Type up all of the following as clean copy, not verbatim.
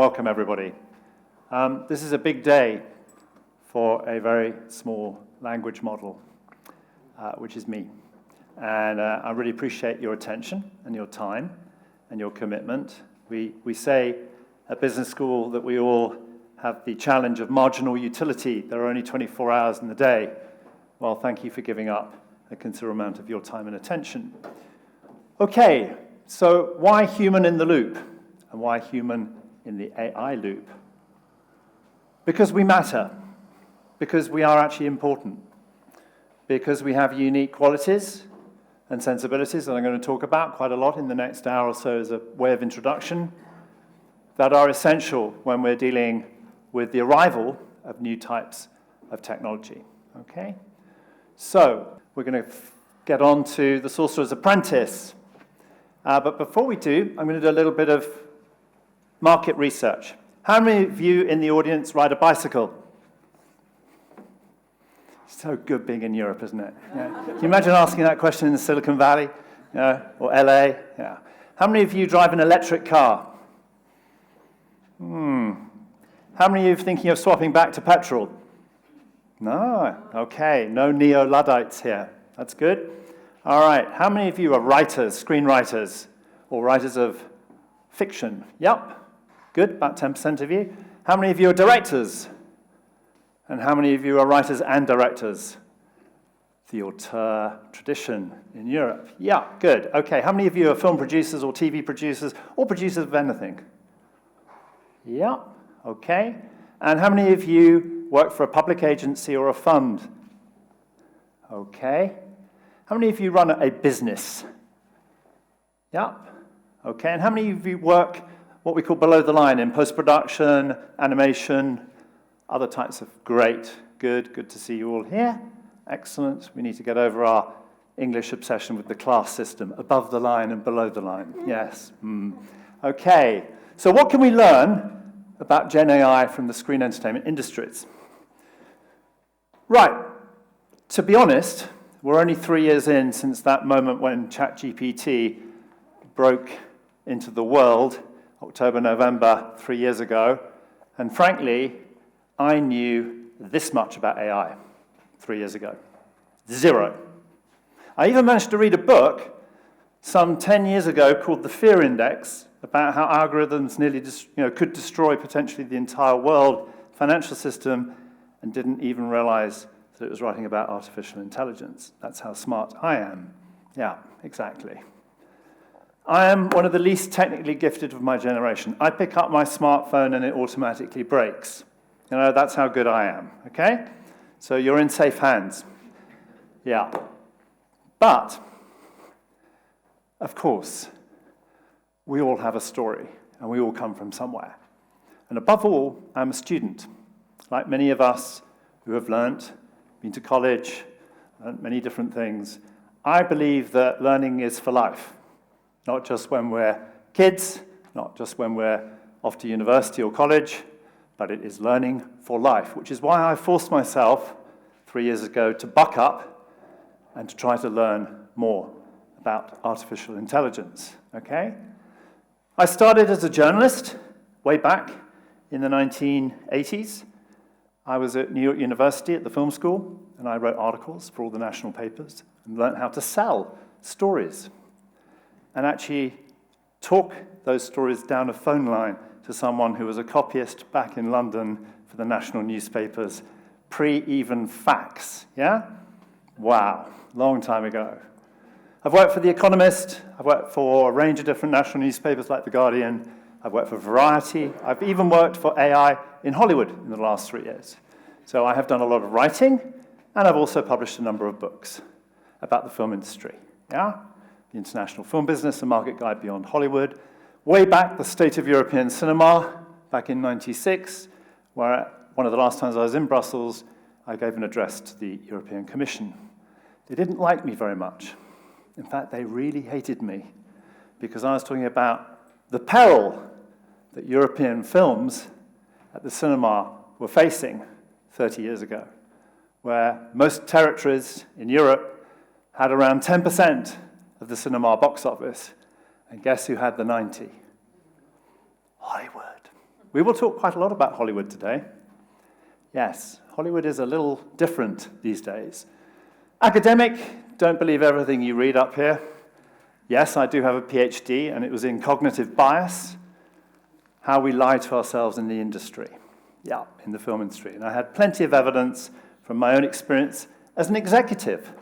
welcome everybody. This is a big day for a very small language model, which is me. And I really appreciate your attention and your time and your commitment. We say at business school that we all have the challenge of marginal utility. There are only 24 hours in the day. Well, thank you for giving up a considerable amount of your time and attention. Okay, so why human in the loop? And why human in the AI loop? Because we matter. Because we are actually important. Because we have unique qualities and sensibilities that I'm going to talk about quite a lot in the next hour or so as a way of introduction, that are essential when we're dealing with the arrival of new types of technology. Okay? So, we're going to get on to the Sorcerer's Apprentice. But before we do, I'm going to do a little bit of market research. How many of you in the audience ride a bicycle? So good being in Europe, isn't it? Yeah. Can you imagine asking that question in the Silicon Valley? Or LA? Yeah. How many of you drive an electric car? How many of you are thinking of swapping back to petrol? No. Okay. No neo-Luddites here. That's good. All right. How many of you are writers, screenwriters, or writers of fiction? Yep. Good. About 10% of you. How many of you are directors? And how many of you are writers and directors? The auteur tradition in Europe. Yeah, good. Okay, how many of you are film producers or TV producers or producers of anything? Yeah, okay. And how many of you work for a public agency or a fund? Okay. How many of you run a business? Yeah, okay. And how many of you work what we call below the line in post-production, animation, other types of great, good to see you all here. Excellent. We need to get over our English obsession with the class system, above the line and below the line. Yes. Okay. So what can we learn about Gen AI from the screen entertainment industries? Right. To be honest, we're only 3 years in since that moment when ChatGPT broke into the world, October, November, 3 years ago. And frankly, I knew this much about AI 3 years ago. Zero. I even managed to read a book some 10 years ago called The Fear Index about how algorithms nearly could destroy potentially the entire world financial system, and didn't even realize that it was writing about artificial intelligence. That's how smart I am. Yeah, exactly. I am one of the least technically gifted of my generation. I pick up my smartphone and it automatically breaks. That's how good I am, okay? So you're in safe hands. Yeah. But, of course, we all have a story, and we all come from somewhere. And above all, I'm a student, like many of us who have learnt, been to college, learnt many different things. I believe that learning is for life, not just when we're kids, not just when we're off to university or college, but it is learning for life, which is why I forced myself 3 years ago to buck up and to try to learn more about artificial intelligence, okay? I started as a journalist way back in the 1980s. I was at New York University at the film school, and I wrote articles for all the national papers and learned how to sell stories and actually talk those stories down a phone line to someone who was a copyist back in London for the national newspapers, pre-even fax, yeah? Wow, long time ago. I've worked for The Economist, I've worked for a range of different national newspapers like The Guardian, I've worked for Variety, I've even worked for AI in Hollywood in the last 3 years. So I have done a lot of writing, and I've also published a number of books about the film industry, yeah? The International Film Business, A Market Guide Beyond Hollywood. Way back, the State of European Cinema, back in '96, where one of the last times I was in Brussels, I gave an address to the European Commission. They didn't like me very much. In fact, they really hated me because I was talking about the peril that European films at the cinema were facing 30 years ago, where most territories in Europe had around 10% of the cinema box office. And guess who had the 90? Hollywood. We will talk quite a lot about Hollywood today. Yes, Hollywood is a little different these days. Academic, don't believe everything you read up here. Yes, I do have a PhD, and it was in cognitive bias, how we lie to ourselves in the industry. Yeah, in the film industry. And I had plenty of evidence from my own experience as an executive,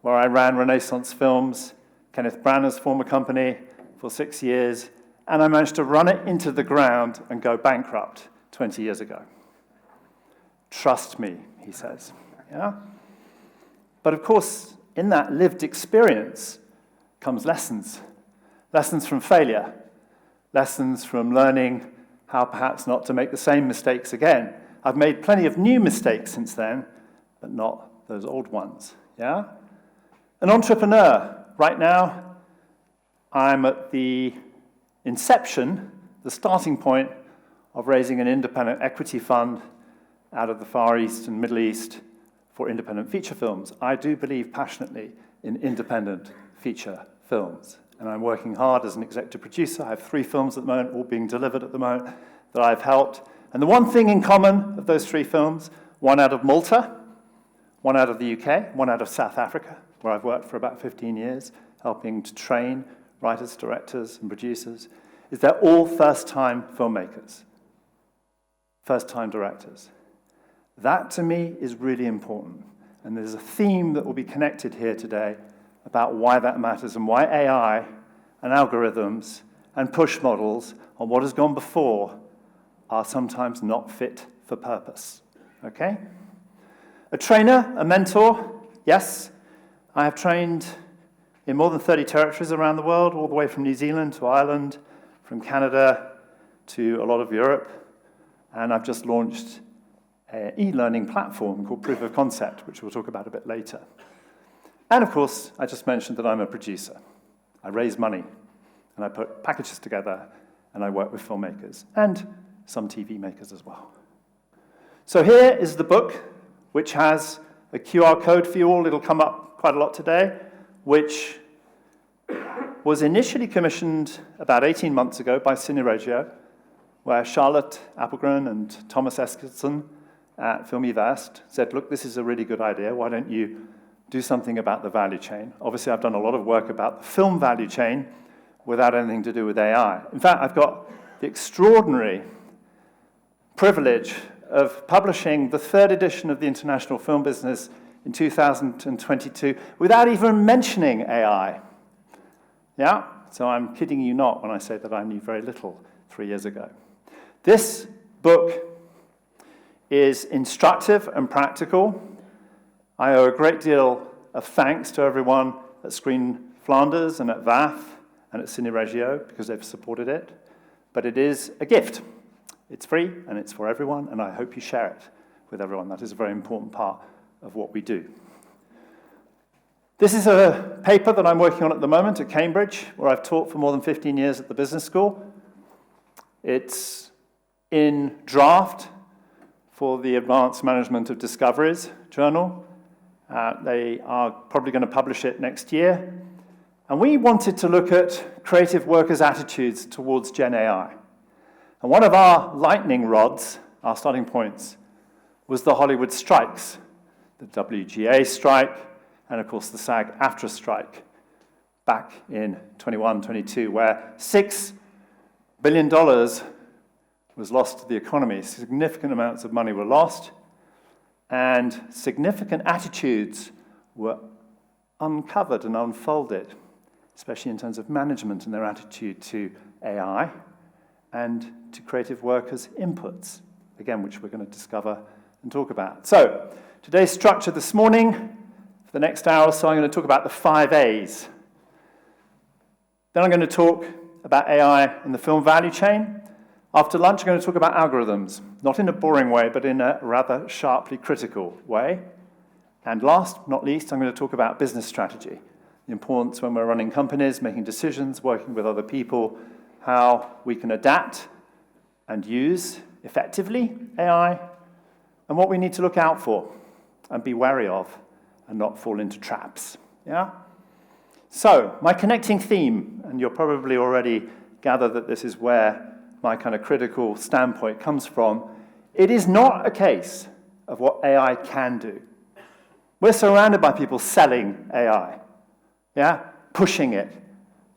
where I ran Renaissance Films, Kenneth Branagh's former company, for 6 years, and I managed to run it into the ground and go bankrupt 20 years ago. Trust me, he says. Yeah? But of course, in that lived experience comes lessons. Lessons from failure. Lessons from learning how perhaps not to make the same mistakes again. I've made plenty of new mistakes since then, but not those old ones. Yeah? An entrepreneur. Right now, I'm at the inception, the starting point of raising an independent equity fund out of the Far East and Middle East for independent feature films. I do believe passionately in independent feature films. And I'm working hard as an executive producer. I have 3 films at the moment, all being delivered at the moment, that I've helped. And the one thing in common of those 3 films, one out of Malta, one out of the UK, one out of South Africa, where I've worked for about 15 years, helping to train writers, directors, and producers, is they're all first-time filmmakers, first-time directors. That, to me, is really important. And there's a theme that will be connected here today about why that matters and why AI and algorithms and push models on what has gone before are sometimes not fit for purpose. Okay? A trainer, a mentor, yes. I have trained in more than 30 territories around the world, all the way from New Zealand to Ireland, from Canada to a lot of Europe. And I've just launched an e-learning platform called Proof of Concept, which we'll talk about a bit later. And of course, I just mentioned that I'm a producer. I raise money, and I put packages together, and I work with filmmakers, and some TV makers as well. So here is the book, which has a QR code for you all. It'll come up quite a lot today, which was initially commissioned about 18 months ago by Cine Regio, where Charlotte Appelgren and Thomas Eskildsen at Filmivest said, look, this is a really good idea. Why don't you do something about the value chain? Obviously, I've done a lot of work about the film value chain without anything to do with AI. In fact, I've got the extraordinary privilege of publishing the 3rd edition of the International Film Business in 2022 without even mentioning AI. Yeah? So I'm kidding you not when I say that I knew very little 3 years ago. This book is instructive and practical. I owe a great deal of thanks to everyone at Screen Flanders and at VAF and at Cine Regio because they've supported it. But it is a gift. It's free and it's for everyone, and I hope you share it with everyone. That is a very important part of what we do. This is a paper that I'm working on at the moment at Cambridge, where I've taught for more than 15 years at the business school. It's in draft for the Advanced Management of Discoveries journal. They are probably going to publish it next year. And we wanted to look at creative workers' attitudes towards Gen AI. And one of our lightning rods, our starting points, was the Hollywood strikes, the WGA strike, and of course the SAG-AFTRA strike back in 21-22, where $6 billion was lost to the economy. Significant amounts of money were lost, and significant attitudes were uncovered and unfolded, especially in terms of management and their attitude to AI and to creative workers' inputs, again, which we're going to discover and talk about. So, today's structure this morning, for the next hour or so, I'm going to talk about the 5 A's. Then I'm going to talk about AI in the film value chain. After lunch, I'm going to talk about algorithms, not in a boring way, but in a rather sharply critical way. And last, not least, I'm going to talk about business strategy, the importance when we're running companies, making decisions, working with other people, how we can adapt and use effectively AI, and what we need to look out for and be wary of and not fall into traps. Yeah? So, my connecting theme, and you'll probably already gather that this is where my kind of critical standpoint comes from, it is not a case of what AI can do. We're surrounded by people selling AI, yeah? Pushing it,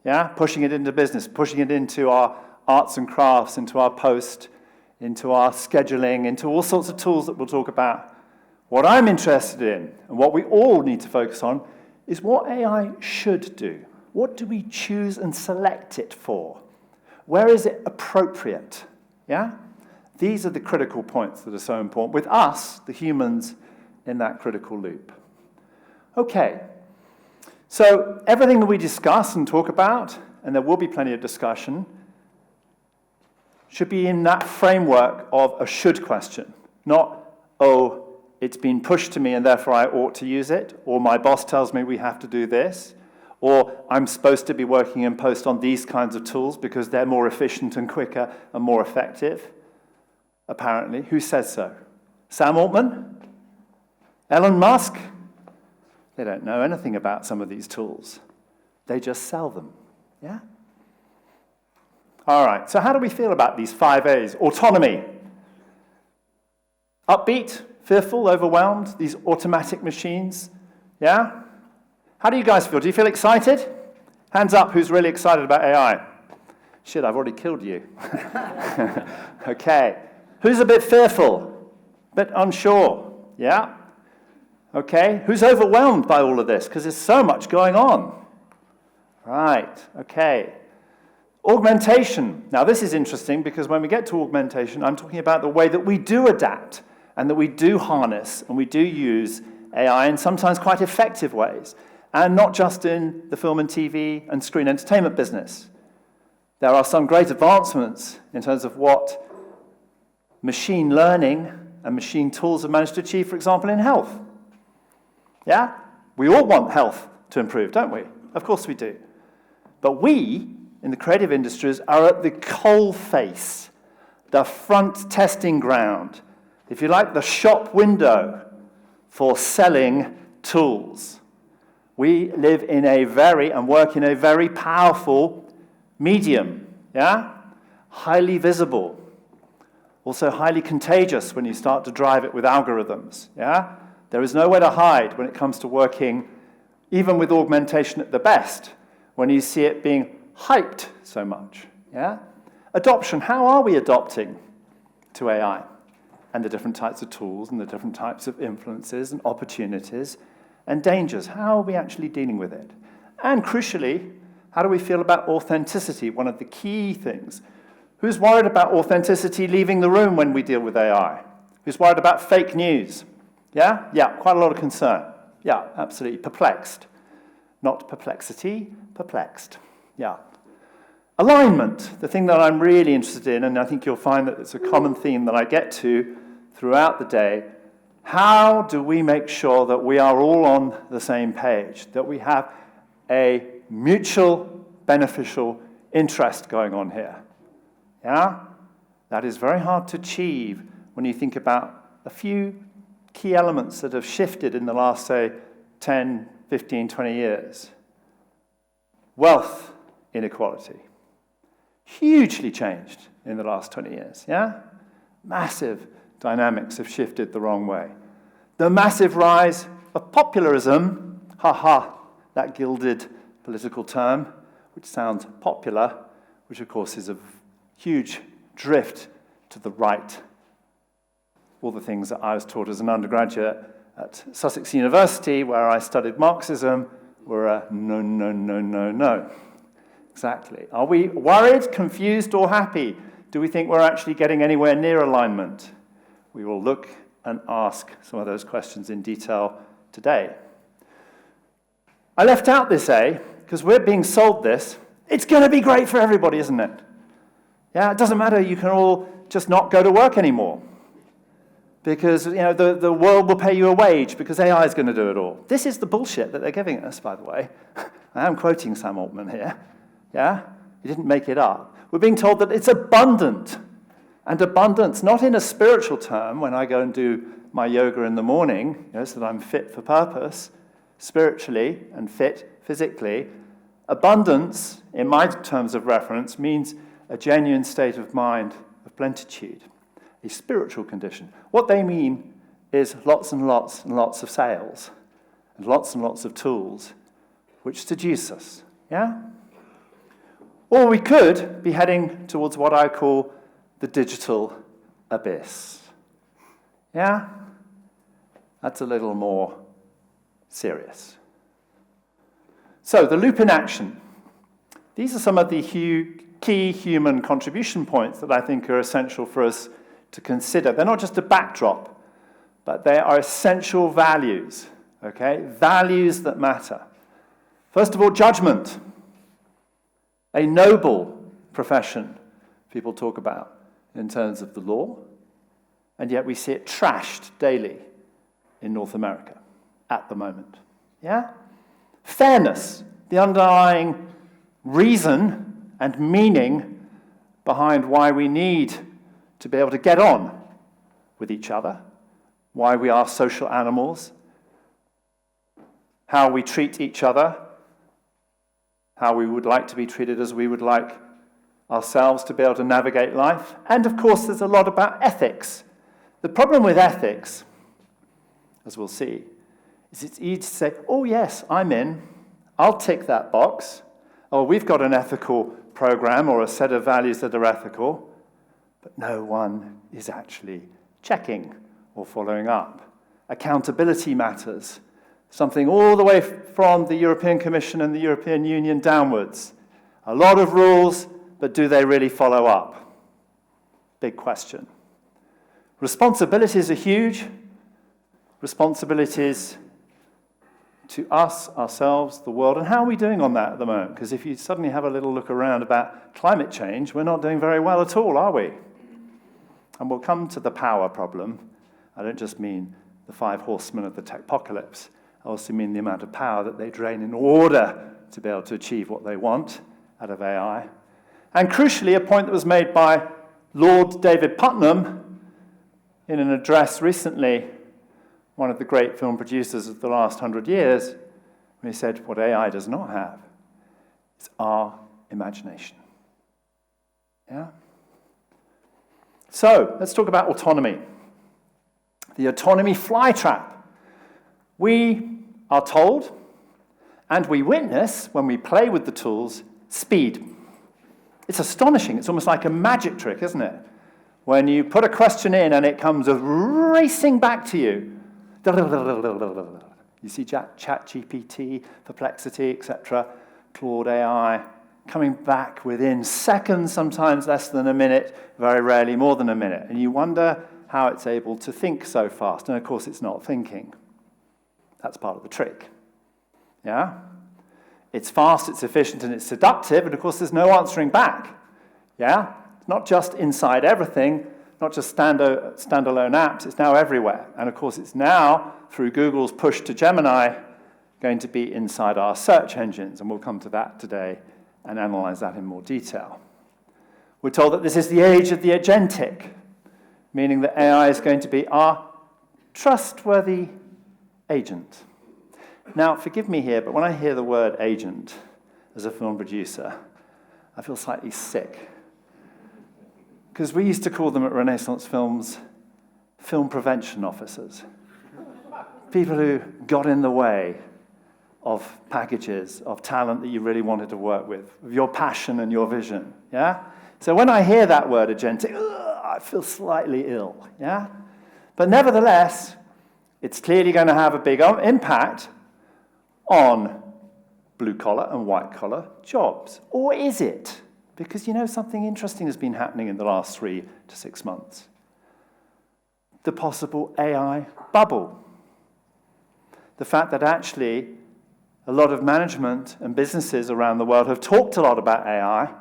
yeah? Pushing it into business, pushing it into our arts and crafts, into our post, into our scheduling, into all sorts of tools that we'll talk about. What I'm interested in, and what we all need to focus on, is what AI should do. What do we choose and select it for? Where is it appropriate? Yeah? These are the critical points that are so important, with us, the humans, in that critical loop. Okay, so everything that we discuss and talk about, and there will be plenty of discussion, should be in that framework of a should question, not, oh, it's been pushed to me and therefore I ought to use it, or my boss tells me we have to do this, or I'm supposed to be working in post on these kinds of tools because they're more efficient and quicker and more effective, apparently. Who says so? Sam Altman? Elon Musk? They don't know anything about some of these tools. They just sell them, yeah? All right, so how do we feel about these 5 A's? Autonomy. Upbeat, fearful, overwhelmed, these automatic machines, yeah? How do you guys feel? Do you feel excited? Hands up, who's really excited about AI? Shit, I've already killed you. Okay. Who's a bit fearful? A bit unsure? Yeah? Okay. Who's overwhelmed by all of this? Because there's so much going on. Right. Okay. Augmentation. Now, this is interesting because when we get to augmentation, I'm talking about the way that we do adapt and that we do harness and we do use AI in sometimes quite effective ways, and not just in the film and TV and screen entertainment business. There are some great advancements in terms of what machine learning and machine tools have managed to achieve, for example, in health. Yeah? We all want health to improve, don't we? Of course we do. But we, in the creative industries, are at the coalface, the front testing ground, if you like, the shop window for selling tools. We live in and work in a very powerful medium, yeah? Highly visible. Also highly contagious when you start to drive it with algorithms, yeah? There is nowhere to hide when it comes to working, even with augmentation at the best, when you see it being hyped so much, yeah? Adoption, how are we adopting to AI? And the different types of tools and the different types of influences and opportunities and dangers. How are we actually dealing with it? And crucially, how do we feel about authenticity? One of the key things. Who's worried about authenticity leaving the room when we deal with AI? Who's worried about fake news? Yeah? Yeah, quite a lot of concern. Yeah, absolutely. Perplexed. Not perplexity, perplexed. Yeah. Alignment, the thing that I'm really interested in, and I think you'll find that it's a common theme that I get to throughout the day. How do we make sure that we are all on the same page, that we have a mutual beneficial interest going on here? Yeah? That is very hard to achieve when you think about a few key elements that have shifted in the last, say, 10, 15, 20 years. Wealth inequality. Hugely changed in the last 20 years, yeah? Massive dynamics have shifted the wrong way. The massive rise of popularism, that gilded political term, which sounds popular, which of course is a huge drift to the right. All the things that I was taught as an undergraduate at Sussex University, where I studied Marxism, were a no, no, no, no, no. Exactly. Are we worried, confused, or happy? Do we think we're actually getting anywhere near alignment? We will look and ask some of those questions in detail today. I left out this A because we're being sold this. It's going to be great for everybody, isn't it? Yeah, it doesn't matter. You can all just not go to work anymore because the world will pay you a wage because AI is going to do it all. This is the bullshit that they're giving us, by the way. I am quoting Sam Altman here. Yeah? He didn't make it up. We're being told that it's abundant. And abundance, not in a spiritual term, when I go and do my yoga in the morning, so that I'm fit for purpose, spiritually and fit physically. Abundance, in my terms of reference, means a genuine state of mind of plentitude, a spiritual condition. What they mean is lots and lots and lots of sales and lots of tools which seduce us, yeah? Or we could be heading towards what I call the digital abyss, yeah? That's a little more serious. So, the loop in action. These are some of the key human contribution points that I think are essential for us to consider. They're not just a backdrop, but they are essential values, okay? Values that matter. First of all, judgment. A noble profession people talk about in terms of the law, and yet we see it trashed daily in North America at the moment, yeah? Fairness, the underlying reason and meaning behind why we need to be able to get on with each other, why we are social animals, how we treat each other, how we would like to be treated as we would like ourselves to be able to navigate life. And of course, there's a lot about ethics. The problem with ethics, as we'll see, is it's easy to say, oh yes, I'm in, I'll tick that box. Oh, we've got an ethical program or a set of values that are ethical, but no one is actually checking or following up. Accountability matters. Something all the way from the European Commission and the European Union downwards. A lot of rules, but do they really follow up? Big question. Responsibilities are huge. Responsibilities to us, ourselves, the world, and how are we doing on that at the moment? Because if you suddenly have a little look around about climate change, we're not doing very well at all, are we? And we'll come to the power problem. I don't just mean the 5 horsemen of the techpocalypse. I also mean the amount of power that they drain in order to be able to achieve what they want out of AI. And crucially, a point that was made by Lord David Putnam in an address recently, one of the great film producers of the last 100 years, when he said, what AI does not have is our imagination. Yeah? So, let's talk about autonomy. The autonomy flytrap. We are told, and we witness, when we play with the tools, speed. It's astonishing. It's almost like a magic trick, isn't it? When you put a question in and it comes racing back to you. You see ChatGPT, Perplexity, etc., Claude AI, coming back within seconds, sometimes less than a minute, very rarely more than a minute. And you wonder how it's able to think so fast. And of course, it's not thinking. That's part of the trick. Yeah? It's fast, it's efficient, and it's seductive, and of course, there's no answering back. Yeah? It's not just inside everything, not just standalone apps, it's now everywhere. And of course, it's now, through Google's push to Gemini, going to be inside our search engines, and we'll come to that today and analyze that in more detail. We're told that this is the age of the agentic, meaning that AI is going to be our trustworthy agent. Now, forgive me here, but when I hear the word agent as a film producer, I feel slightly sick. Because we used to call them at Renaissance Films film prevention officers. People who got in the way of packages, of talent that you really wanted to work with your passion and your vision, yeah? So when I hear that word agentic, I feel slightly ill, yeah? But nevertheless, it's clearly going to have a big impact on blue-collar and white-collar jobs. Or is it? Because, you know, something interesting has been happening in the last 3 to 6 months. The possible AI bubble. The fact that actually a lot of management and businesses around the world have talked a lot about AI,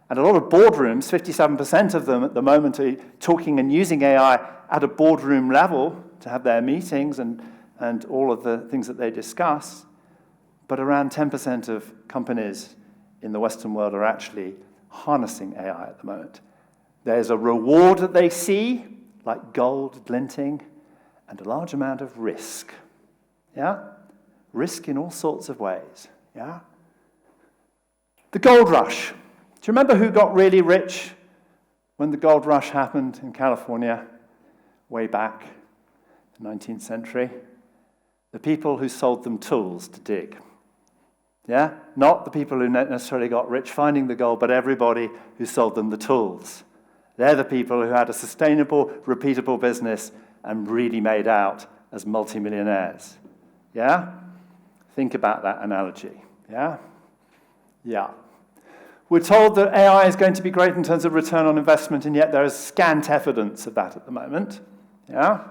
and a lot of boardrooms, 57% of them at the moment are talking and using AI at a boardroom level to have their meetings and all of the things that they discuss. But around 10% of companies in the Western world are actually harnessing AI at the moment. There's a reward that they see, like gold glinting, and a large amount of risk. Yeah? Risk in all sorts of ways. Yeah? The gold rush. Do you remember who got really rich when the gold rush happened in California way back, the 19th century? The people who sold them tools to dig. Yeah? Not the people who necessarily got rich finding the gold, but everybody who sold them the tools. They're the people who had a sustainable, repeatable business and really made out as multimillionaires. Yeah? Think about that analogy. Yeah? Yeah. We're told that AI is going to be great in terms of return on investment, and yet there is scant evidence of that at the moment. Yeah?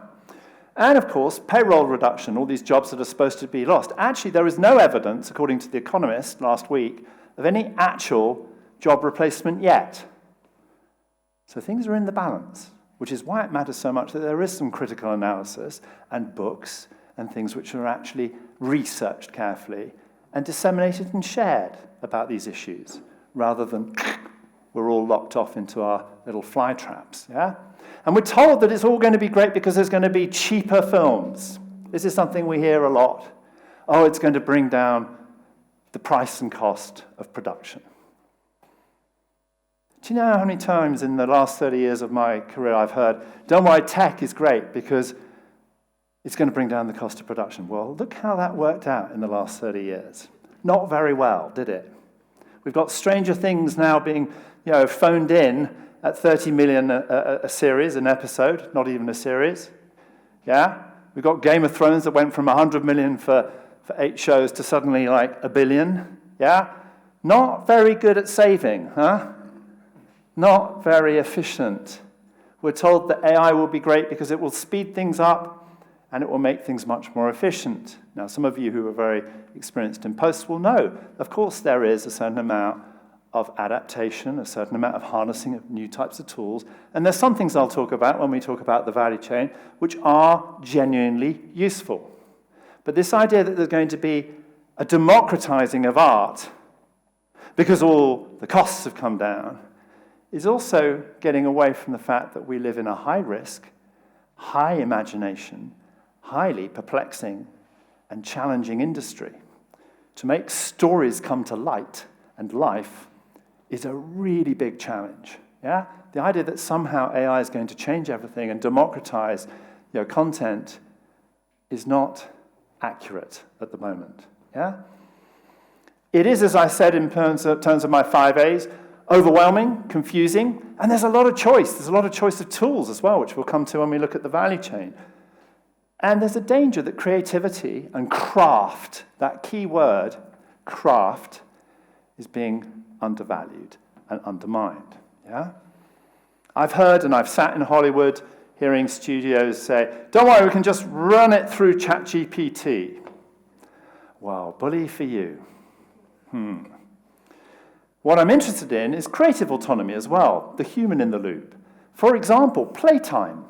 And of course, payroll reduction, all these jobs that are supposed to be lost. Actually, there is no evidence, according to The Economist last week, of any actual job replacement yet. So things are in the balance, which is why it matters so much that there is some critical analysis and books and things which are actually researched carefully and disseminated and shared about these issues, rather than we're all locked off into our little fly traps, yeah? And we're told that it's all going to be great because there's going to be cheaper films. This is something we hear a lot. Oh, it's going to bring down the price and cost of production. Do you know how many times in the last 30 years of my career I've heard, don't worry, tech is great because it's going to bring down the cost of production. Well, look how that worked out in the last 30 years. Not very well, did it? We've got Stranger Things now being, phoned in at 30 million a series, an episode, not even a series. Yeah? We've got Game of Thrones that went from 100 million for 8 shows to suddenly like 1 billion. Yeah? Not very good at saving, huh? Not very efficient. We're told that AI will be great because it will speed things up and it will make things much more efficient. Now, some of you who are very experienced in post will know, of course, there is a certain amount of adaptation, a certain amount of harnessing of new types of tools, and there's some things I'll talk about when we talk about the value chain, which are genuinely useful. But this idea that there's going to be a democratizing of art because all the costs have come down is also getting away from the fact that we live in a high-risk, high imagination, highly perplexing and challenging industry. To make stories come to light and life is a really big challenge. Yeah? The idea that somehow AI is going to change everything and democratize content is not accurate at the moment. Yeah? It is, as I said in terms of my 5 A's, overwhelming, confusing, and there's a lot of choice. There's a lot of choice of tools as well, which we'll come to when we look at the value chain. And there's a danger that creativity and craft, that key word, craft, is being undervalued and undermined. Yeah? I've heard and I've sat in Hollywood hearing studios say, don't worry, we can just run it through ChatGPT. Well, bully for you. What I'm interested in is creative autonomy as well, the human in the loop. For example, playtime.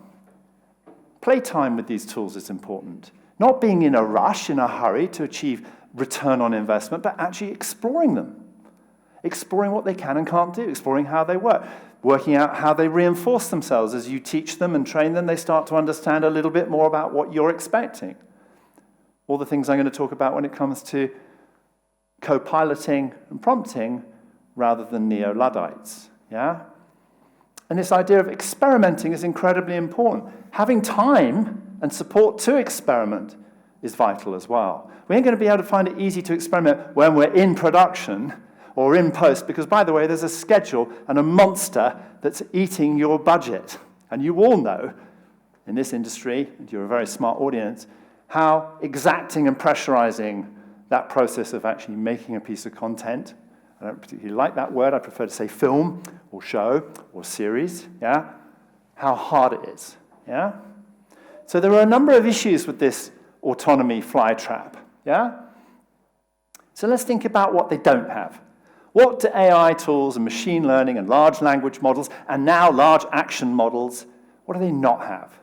Playtime with these tools is important. Not being in a rush, in a hurry to achieve return on investment, but actually exploring them. Exploring what they can and can't do, exploring how they work, working out how they reinforce themselves. As you teach them and train them, they start to understand a little bit more about what you're expecting. All the things I'm going to talk about when it comes to co-piloting and prompting rather than neo-Luddites. Yeah? And this idea of experimenting is incredibly important. Having time and support to experiment is vital as well. We ain't going to be able to find it easy to experiment when we're in production or in post, because, by the way, there's a schedule and a monster that's eating your budget. And you all know, in this industry, and you're a very smart audience, how exacting and pressurizing that process of actually making a piece of content. I don't particularly like that word. I prefer to say film or show or series, yeah? How hard it is, yeah? So there are a number of issues with this autonomy fly trap, yeah? So let's think about what they don't have. What do AI tools and machine learning and large language models and now large action models, what do they not have?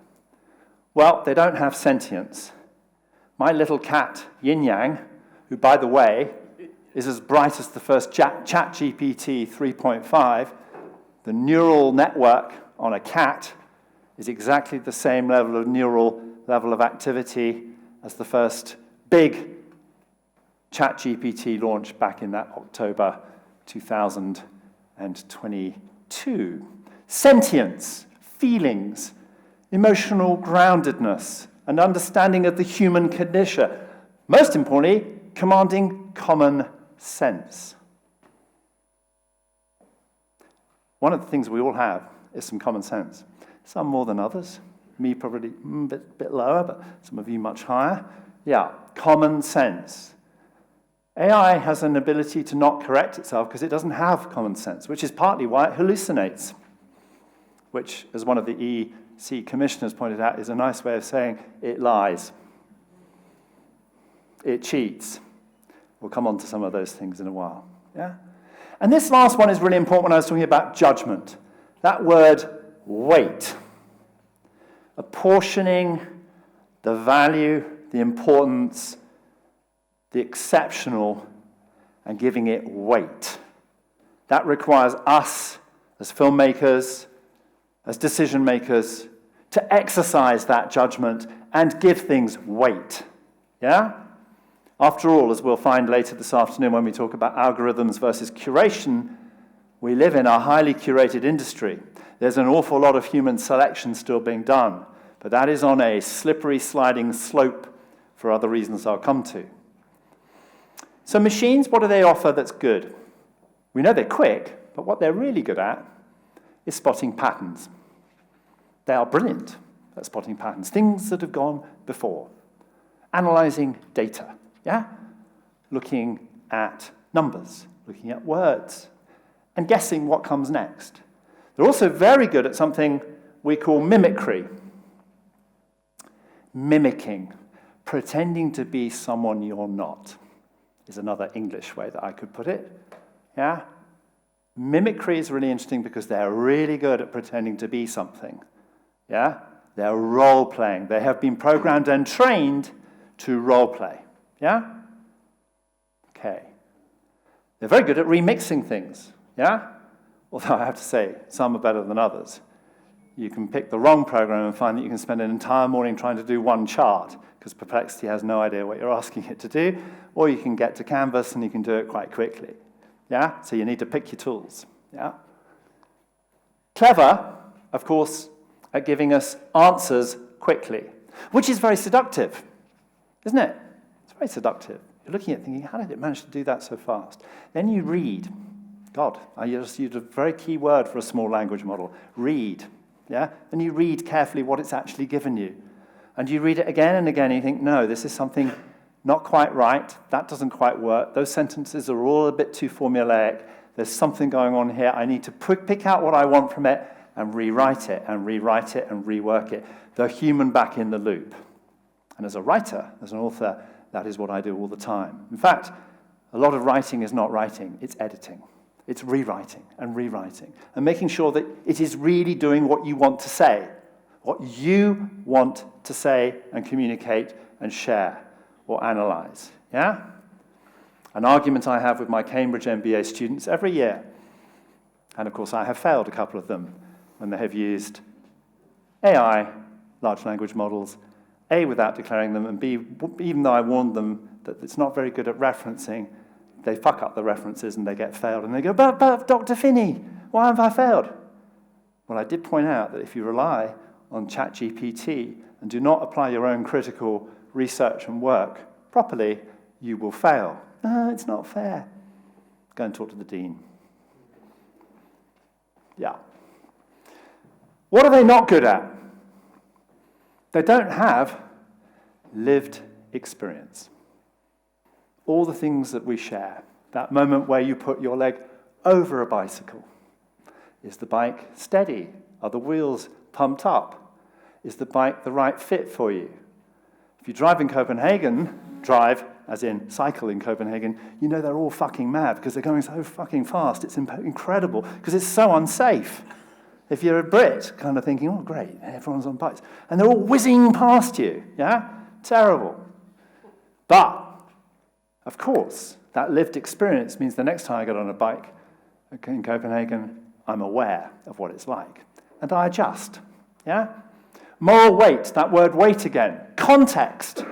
Well, they don't have sentience. My little cat, Yin Yang, who, by the way, is as bright as the first ChatGPT 3.5, the neural network on a cat is exactly the same level of activity as the first big ChatGPT launch back in that October 2000 and 22. Sentience, feelings, emotional groundedness, an understanding of the human condition. Most importantly, commanding common sense. One of the things we all have is some common sense. Some more than others. Me probably a bit lower, but some of you much higher. Yeah, common sense. AI has an ability to not correct itself because it doesn't have common sense, which is partly why it hallucinates, which, as one of the EC commissioners pointed out, is a nice way of saying it lies. It cheats. We'll come on to some of those things in a while. Yeah? And this last one is really important when I was talking about judgment. That word, weight. Apportioning the value, the importance, the exceptional, and giving it weight. That requires us, as filmmakers, as decision makers, to exercise that judgment and give things weight. Yeah? After all, as we'll find later this afternoon when we talk about algorithms versus curation, we live in a highly curated industry. There's an awful lot of human selection still being done, but that is on a slippery sliding slope for other reasons I'll come to. So machines, what do they offer that's good? We know they're quick, but what they're really good at is spotting patterns. They are brilliant at spotting patterns, things that have gone before. Analyzing data, yeah? Looking at numbers, looking at words, and guessing what comes next. They're also very good at something we call mimicry. Mimicking, pretending to be someone you're not, is another English way that I could put it. Yeah? Mimicry is really interesting because they're really good at pretending to be something. Yeah? They're role-playing. They have been programmed and trained to role-play. Yeah? Okay. They're very good at remixing things. Yeah? Although I have to say, some are better than others. You can pick the wrong program and find that you can spend an entire morning trying to do one chart because Perplexity has no idea what you're asking it to do, or you can get to Canvas and you can do it quite quickly. Yeah? So you need to pick your tools. Yeah? Clever, of course, at giving us answers quickly, which is very seductive, isn't it? It's very seductive. You're looking at it thinking, how did it manage to do that so fast? Then you read. God, I just used a very key word for a small language model. Read. Yeah? And you read carefully what it's actually given you. And you read it again and again, and you think, no, this is something not quite right. That doesn't quite work. Those sentences are all a bit too formulaic. There's something going on here. I need to pick out what I want from it and rewrite it and rewrite it and rework it. The human back in the loop. And as a writer, as an author, that is what I do all the time. In fact, a lot of writing is not writing, it's editing. It's rewriting and making sure that it is really doing what you want to say, what you want to say and communicate and share or analyze. Yeah? An argument I have with my Cambridge MBA students every year, and of course I have failed a couple of them when they have used AI, large language models, A, without declaring them, and B, even though I warned them that it's not very good at referencing, they fuck up the references and they get failed. And they go, but Dr. Finney, why have I failed? Well, I did point out that if you rely on ChatGPT and do not apply your own critical research and work properly, you will fail. No, it's not fair. Go and talk to the dean. Yeah. What are they not good at? They don't have lived experience. All the things that we share, that moment where you put your leg over a bicycle. Is the bike steady? Are the wheels pumped up? Is the bike the right fit for you? If you drive in Copenhagen, as in cycle in Copenhagen, you know they're all fucking mad because they're going so fucking fast. It's incredible because it's so unsafe. If you're a Brit, kind of thinking, oh, great, everyone's on bikes. And they're all whizzing past you, yeah? Terrible. But of course, that lived experience means the next time I get on a bike in Copenhagen, I'm aware of what it's like. And I adjust, yeah? Moral weight, that word weight again. Context.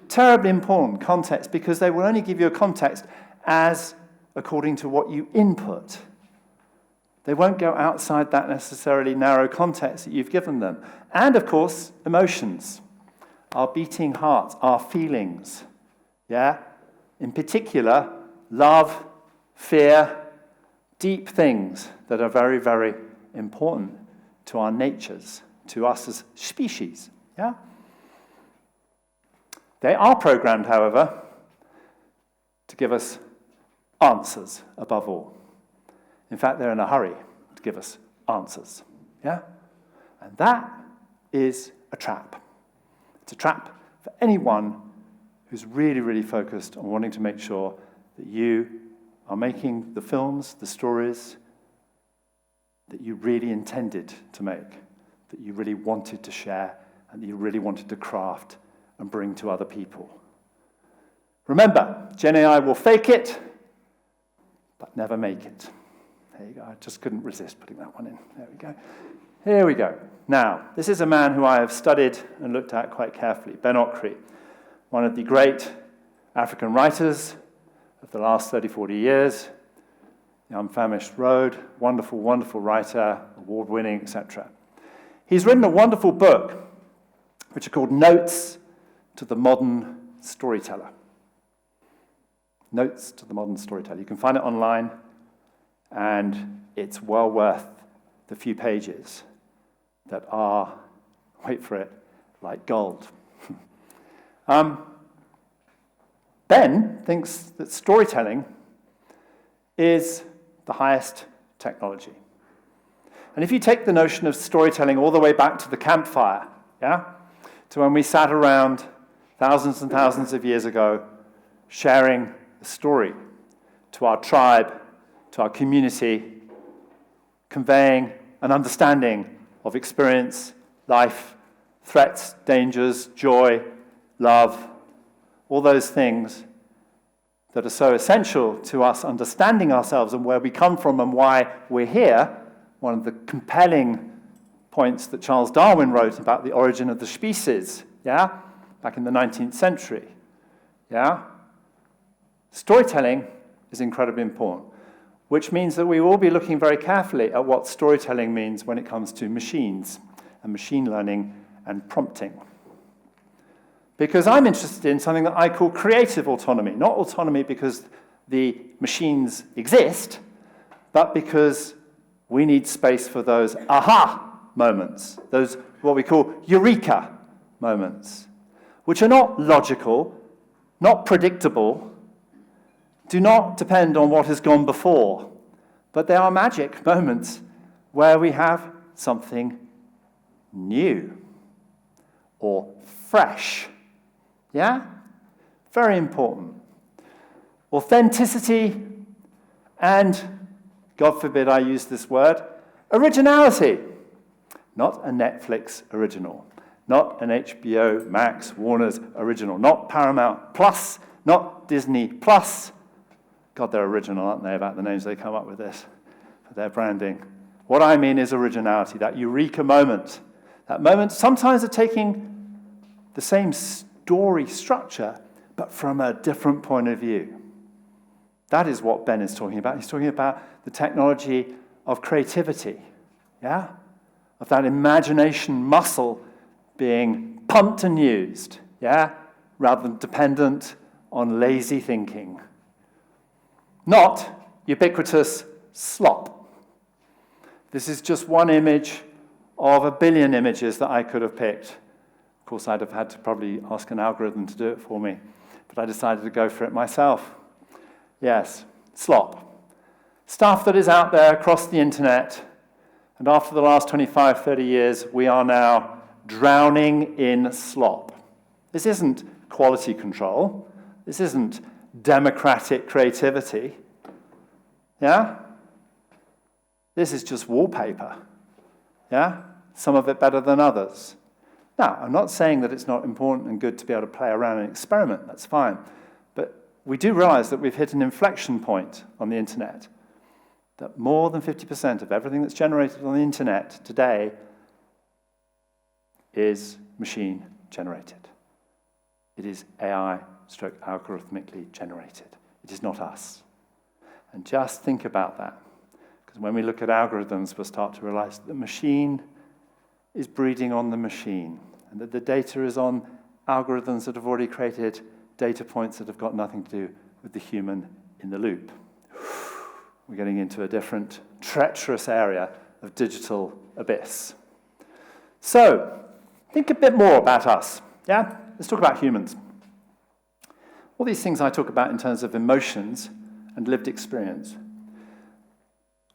Terribly important, context, because they will only give you a context as according to what you input. They won't go outside that necessarily narrow context that you've given them. And, of course, emotions, our beating hearts, our feelings, yeah? In particular, love, fear, deep things that are very, very important to our natures, to us as species, yeah? They are programmed, however, to give us answers above all. In fact, they're in a hurry to give us answers, yeah? And that is a trap. It's a trap for anyone who's really, really focused on wanting to make sure that you are making the films, the stories that you really intended to make, that you really wanted to share, and that you really wanted to craft and bring to other people. Remember, Gen AI will fake it, but never make it. There you go. I just couldn't resist putting that one in. There we go. Here we go. Now, this is a man who I have studied and looked at quite carefully, Ben Okri, one of the great African writers of the last 30, 40 years, The Unfamished Road, wonderful, wonderful writer, award-winning, etc. He's written a wonderful book, which are called Notes to the Modern Storyteller. Notes to the Modern Storyteller. You can find it online, and it's well worth the few pages that are, wait for it, like gold. Ben thinks that storytelling is the highest technology. And if you take the notion of storytelling all the way back to the campfire, yeah, to when we sat around thousands and thousands of years ago, sharing a story to our tribe, to our community, conveying an understanding of experience, life, threats, dangers, joy, love, all those things that are so essential to us understanding ourselves and where we come from and why we're here. One of the compelling points that Charles Darwin wrote about the origin of the species, yeah, back in the 19th century, yeah. Storytelling is incredibly important, which means that we will be looking very carefully at what storytelling means when it comes to machines and machine learning and prompting. Because I'm interested in something that I call creative autonomy, not autonomy because the machines exist, but because we need space for those aha moments, those what we call eureka moments, which are not logical, not predictable, do not depend on what has gone before, but they are magic moments where we have something new or fresh. Yeah? Very important. Authenticity and, God forbid I use this word, originality. Not a Netflix original, not an HBO Max, Warner's original, not Paramount Plus, not Disney Plus. God, they're original, aren't they, about the names they come up with this for their branding. What I mean is originality, that eureka moment. That moment sometimes of taking the same story structure, but from a different point of view. That is what Ben is talking about. He's talking about the technology of creativity, yeah? Of that imagination muscle being pumped and used, yeah? Rather than dependent on lazy thinking. Not ubiquitous slop. This is just one image of a billion images that I could have picked. Of course, I'd have had to probably ask an algorithm to do it for me, but I decided to go for it myself. Yes, slop. Stuff that is out there across the internet, and after the last 25, 30 years, we are now drowning in slop. This isn't quality control. This isn't democratic creativity. Yeah? This is just wallpaper. Yeah? Some of it better than others. Now, I'm not saying that it's not important and good to be able to play around and experiment. That's fine. But we do realize that we've hit an inflection point on the internet, that more than 50% of everything that's generated on the internet today is machine generated. It is AI/algorithmically generated. It is not us. And just think about that, Because when we look at algorithms, we'll start to realize that the machine is breeding on the machine, and that the data is on algorithms that have already created data points that have got nothing to do with the human in the loop. We're getting into a different, treacherous area of digital abyss. So, think a bit more about us, yeah? Let's talk about humans. All these things I talk about in terms of emotions and lived experience.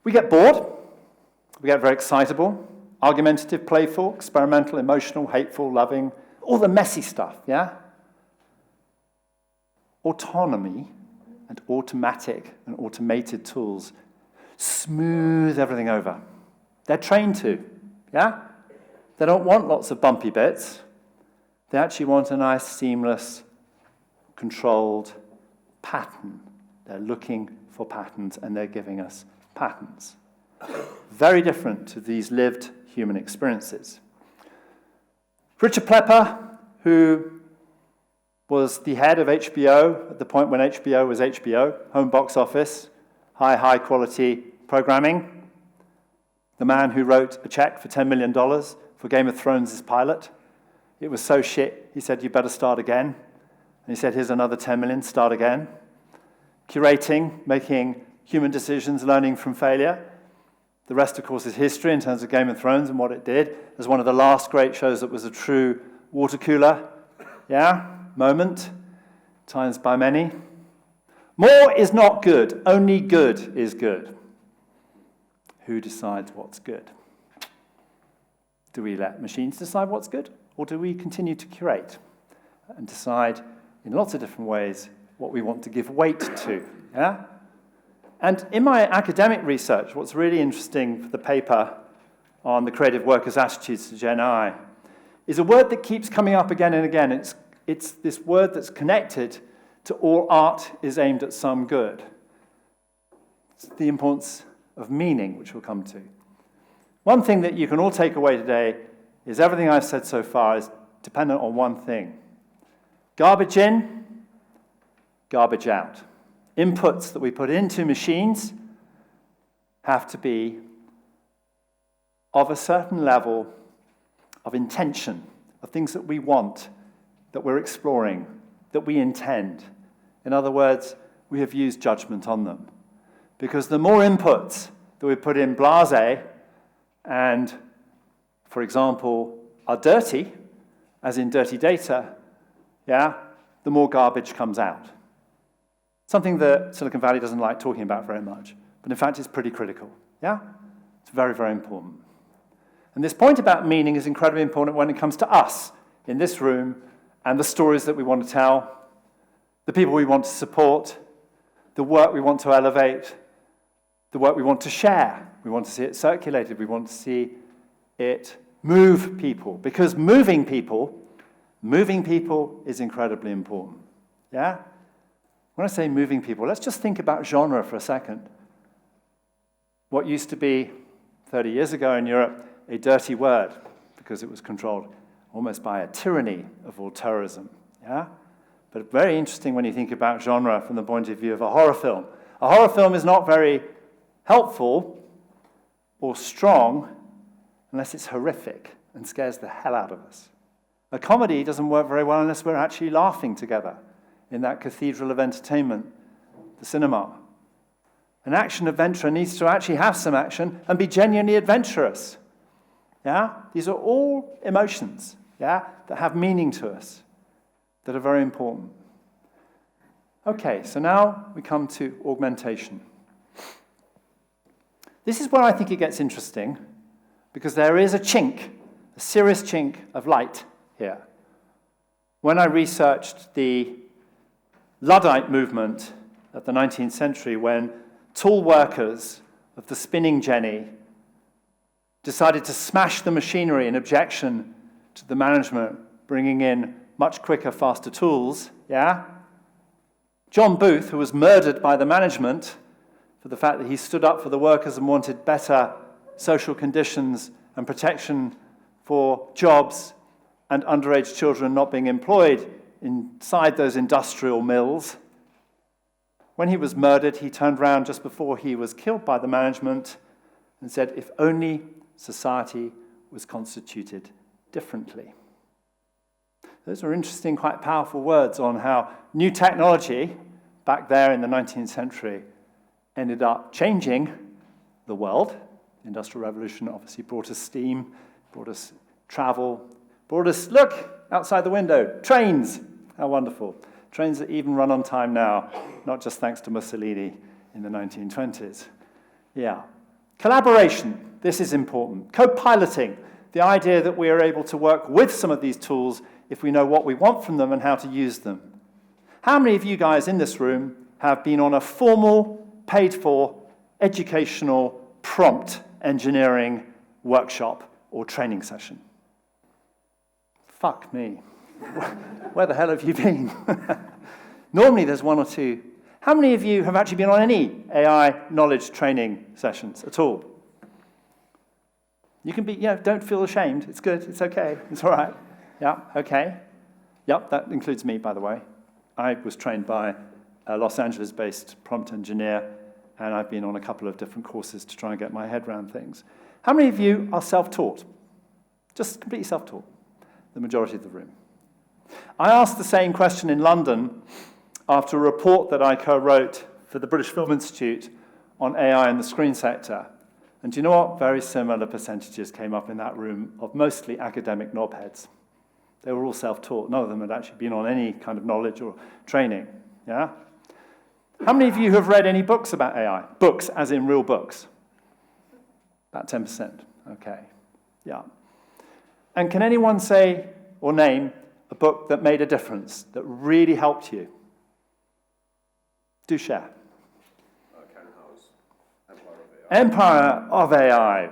We get bored, we get very excitable, argumentative, playful, experimental, emotional, hateful, loving, all the messy stuff, yeah? Autonomy and automatic and automated tools smooth everything over. They're trained to, yeah? They don't want lots of bumpy bits. They actually want a nice, seamless, controlled pattern. They're looking for patterns, and they're giving us patterns. Very different to these lived human experiences. Richard Plepper, who was the head of HBO at the point when HBO was HBO, home box office, high quality programming, the man who wrote a check for $10 million for Game of Thrones' pilot. It was so shit, he said, you better start again. And he said, here's another 10 million, start again. Curating, making human decisions, learning from failure. The rest, of course, is history in terms of Game of Thrones and what it did. As one of the last great shows that was a true water cooler, moment, times by many. More is not good, only good is good. Who decides what's good? Do we let machines decide what's good, or do we continue to curate and decide in lots of different ways what we want to give weight to? Yeah? And in my academic research, what's really interesting for the paper on the creative workers' attitudes to Gen I is a word that keeps coming up again and again. It's this word that's connected to all art is aimed at some good. It's the importance of meaning, which we'll come to. One thing that you can all take away today is everything I've said so far is dependent on one thing. Garbage in, garbage out. Inputs that we put into machines have to be of a certain level of intention, of things that we want, that we're exploring, that we intend. In other words, we have used judgment on them. Because the more inputs that we put in blasé and, for example, are dirty, as in dirty data, the more garbage comes out. Something that Silicon Valley doesn't like talking about very much, but in fact it's pretty critical, It's very, very important. And this point about meaning is incredibly important when it comes to us in this room and the stories that we want to tell, the people we want to support, the work we want to elevate, the work we want to share. We want to see it circulated. We want to see it move people. Because moving people is incredibly important. Yeah? When I say moving people, let's just think about genre for a second. What used to be, 30 years ago in Europe, a dirty word, because it was controlled almost by a tyranny of auteurism. Yeah? But very interesting when you think about genre from the point of view of a horror film. A horror film is not very helpful or strong unless it's horrific and scares the hell out of us. A comedy doesn't work very well unless we're actually laughing together in that cathedral of entertainment, the cinema. An action adventure needs to actually have some action and be genuinely adventurous. Yeah? These are all emotions, that have meaning to us, that are very important. Okay, so now we come to augmentation. This is where I think it gets interesting, because there is a chink, a serious chink of light here. When I researched the Luddite movement of the 19th century, when tool workers of the spinning jenny decided to smash the machinery in objection to the management bringing in much quicker, faster tools, John Booth, who was murdered by the management for the fact that he stood up for the workers and wanted better social conditions and protection for jobs and underage children not being employed inside those industrial mills. When he was murdered, he turned around just before he was killed by the management and said, if only society was constituted differently. Those were interesting, quite powerful words on how new technology, back there in the 19th century, ended up changing the world. The Industrial Revolution obviously brought us steam, brought us travel, brought us, look, outside the window, trains. How wonderful. Trains that even run on time now, not just thanks to Mussolini in the 1920s. Yeah. Collaboration, this is important. Co-piloting, the idea that we are able to work with some of these tools if we know what we want from them and how to use them. How many of you guys in this room have been on a formal, paid-for, educational, prompt engineering workshop or training session? Fuck me. Where the hell have you been? Normally there's one or two. How many of you have actually been on any AI knowledge training sessions at all? You can be, don't feel ashamed. It's good, it's okay, it's all right. Yeah, okay. Yep, that includes me, by the way. I was trained by a Los Angeles-based prompt engineer, and I've been on a couple of different courses to try and get my head around things. How many of you are self-taught? Just completely self-taught, the majority of the room. I asked the same question in London after a report that I co-wrote for the British Film Institute on AI in the screen sector. And do you know what? Very similar percentages came up in that room of mostly academic knobheads. They were all self-taught. None of them had actually been on any kind of knowledge or training. Yeah? How many of you have read any books about AI? Books, as in real books? About 10%. Okay. Yeah. And can anyone say or name a book that made a difference, that really helped you? Do share. Empire of AI.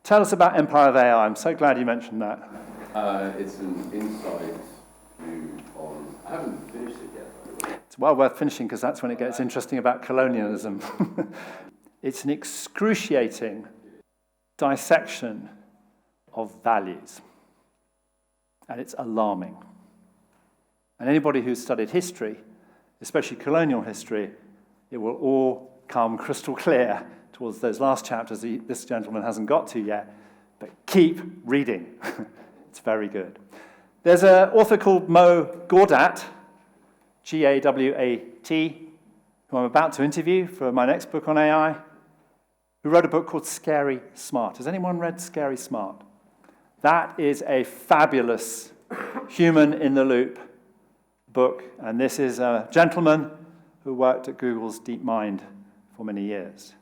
Tell us about Empire of AI. I'm so glad you mentioned that. It's an inside view on... I haven't finished it yet. It's well worth finishing because that's when it gets interesting about colonialism. It's an excruciating dissection of values. And it's alarming. And anybody who's studied history, especially colonial history, it will all come crystal clear towards those last chapters this gentleman hasn't got to yet. But keep reading. It's very good. There's an author called Mo Gawdat, Gawat, who I'm about to interview for my next book on AI, who wrote a book called Scary Smart. Has anyone read Scary Smart? That is a fabulous human-in-the-loop book, and this is a gentleman who worked at Google's DeepMind for many years.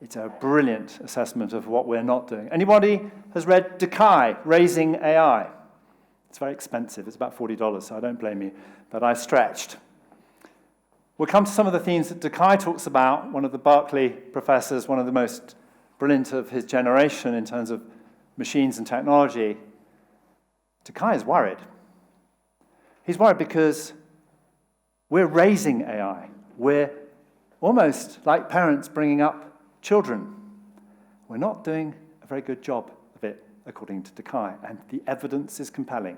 It's a brilliant assessment of what we're not doing. Anybody has read Decay, Raising AI? It's very expensive. It's about $40, so I don't blame you, but I stretched. We'll come to some of the themes that Decay talks about, one of the Berkeley professors, one of the most brilliant of his generation in terms of machines and technology. Decay is worried. He's worried because we're raising AI. We're almost like parents bringing up children. We're not doing a very good job of it, according to Decay, and the evidence is compelling.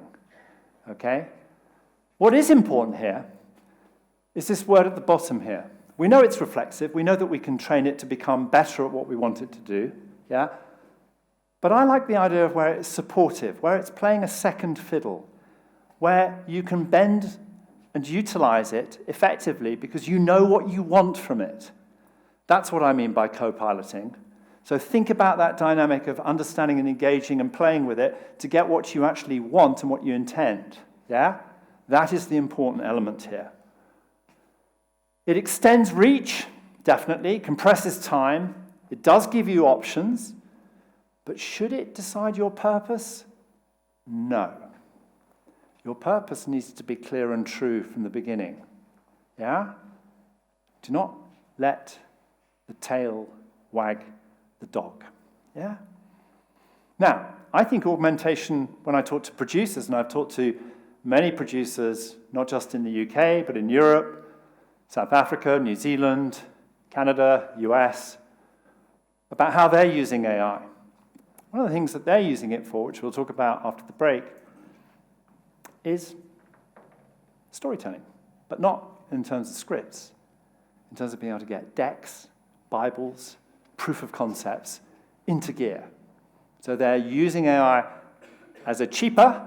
Okay? What is important here is this word at the bottom here. We know it's reflexive. We know that we can train it to become better at what we want it to do. Yeah? But I like the idea of where it's supportive, where it's playing a second fiddle, where you can bend and utilize it effectively because you know what you want from it. That's what I mean by co-piloting. So think about that dynamic of understanding and engaging and playing with it to get what you actually want and what you intend. Yeah? That is the important element here. It extends reach, definitely, compresses time. It does give you options. But should it decide your purpose? No. Your purpose needs to be clear and true from the beginning. Yeah? Do not let the tail wag the dog. Yeah? Now, I think augmentation, when I talk to producers, and I've talked to many producers, not just in the UK, but in Europe, South Africa, New Zealand, Canada, US, about how they're using AI. One of the things that they're using it for, which we'll talk about after the break, is storytelling, but not in terms of scripts, in terms of being able to get decks, Bibles, proof of concepts into gear. So they're using AI as a cheaper,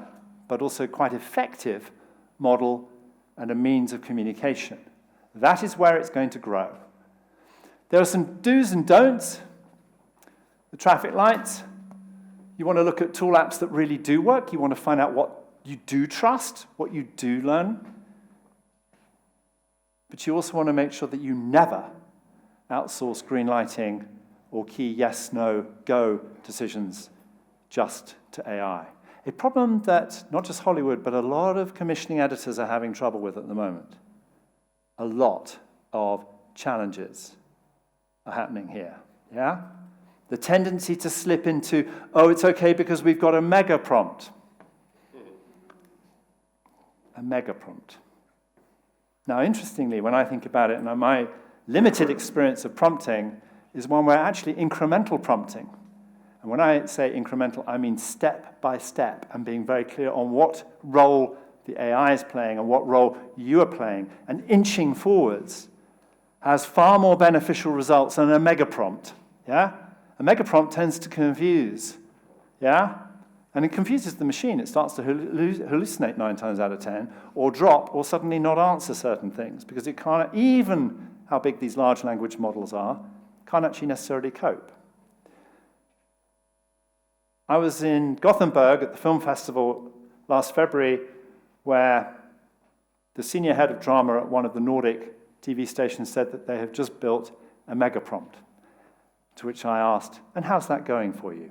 but also quite effective model and a means of communication. That is where it's going to grow. There are some do's and don'ts. The traffic lights. You want to look at tool apps that really do work. You want to find out what you do trust, what you do learn. But you also want to make sure that you never outsource green lighting or key yes, no, go decisions just to AI. A problem that not just Hollywood, but a lot of commissioning editors are having trouble with at the moment. A lot of challenges are happening here, yeah? The tendency to slip into, oh, it's okay because we've got a mega prompt. A mega prompt. Now, interestingly, when I think about it, and my limited experience of prompting is one where actually incremental prompting, and when I say incremental, I mean step by step, and being very clear on what role the AI is playing and what role you are playing, and inching forwards has far more beneficial results than a mega prompt, yeah? A mega prompt tends to confuse, yeah? And it confuses the machine. It starts to hallucinate 9 times out of 10, or drop, or suddenly not answer certain things, because it can't, even how big these large language models are, can't actually necessarily cope. I was in Gothenburg at the film festival last February, where the senior head of drama at one of the Nordic TV stations said that they have just built a mega prompt. To which I asked, and how's that going for you?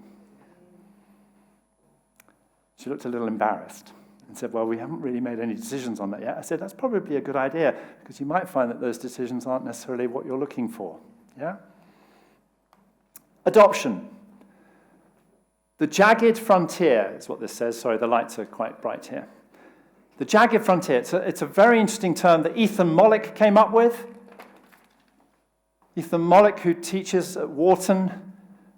She looked a little embarrassed and said, well, we haven't really made any decisions on that yet. I said, that's probably a good idea, because you might find that those decisions aren't necessarily what you're looking for. Yeah? Adoption. The jagged frontier is what this says. Sorry, the lights are quite bright here. The jagged frontier, it's a very interesting term that Ethan Mollick came up with. Ethan Mollick, who teaches at Wharton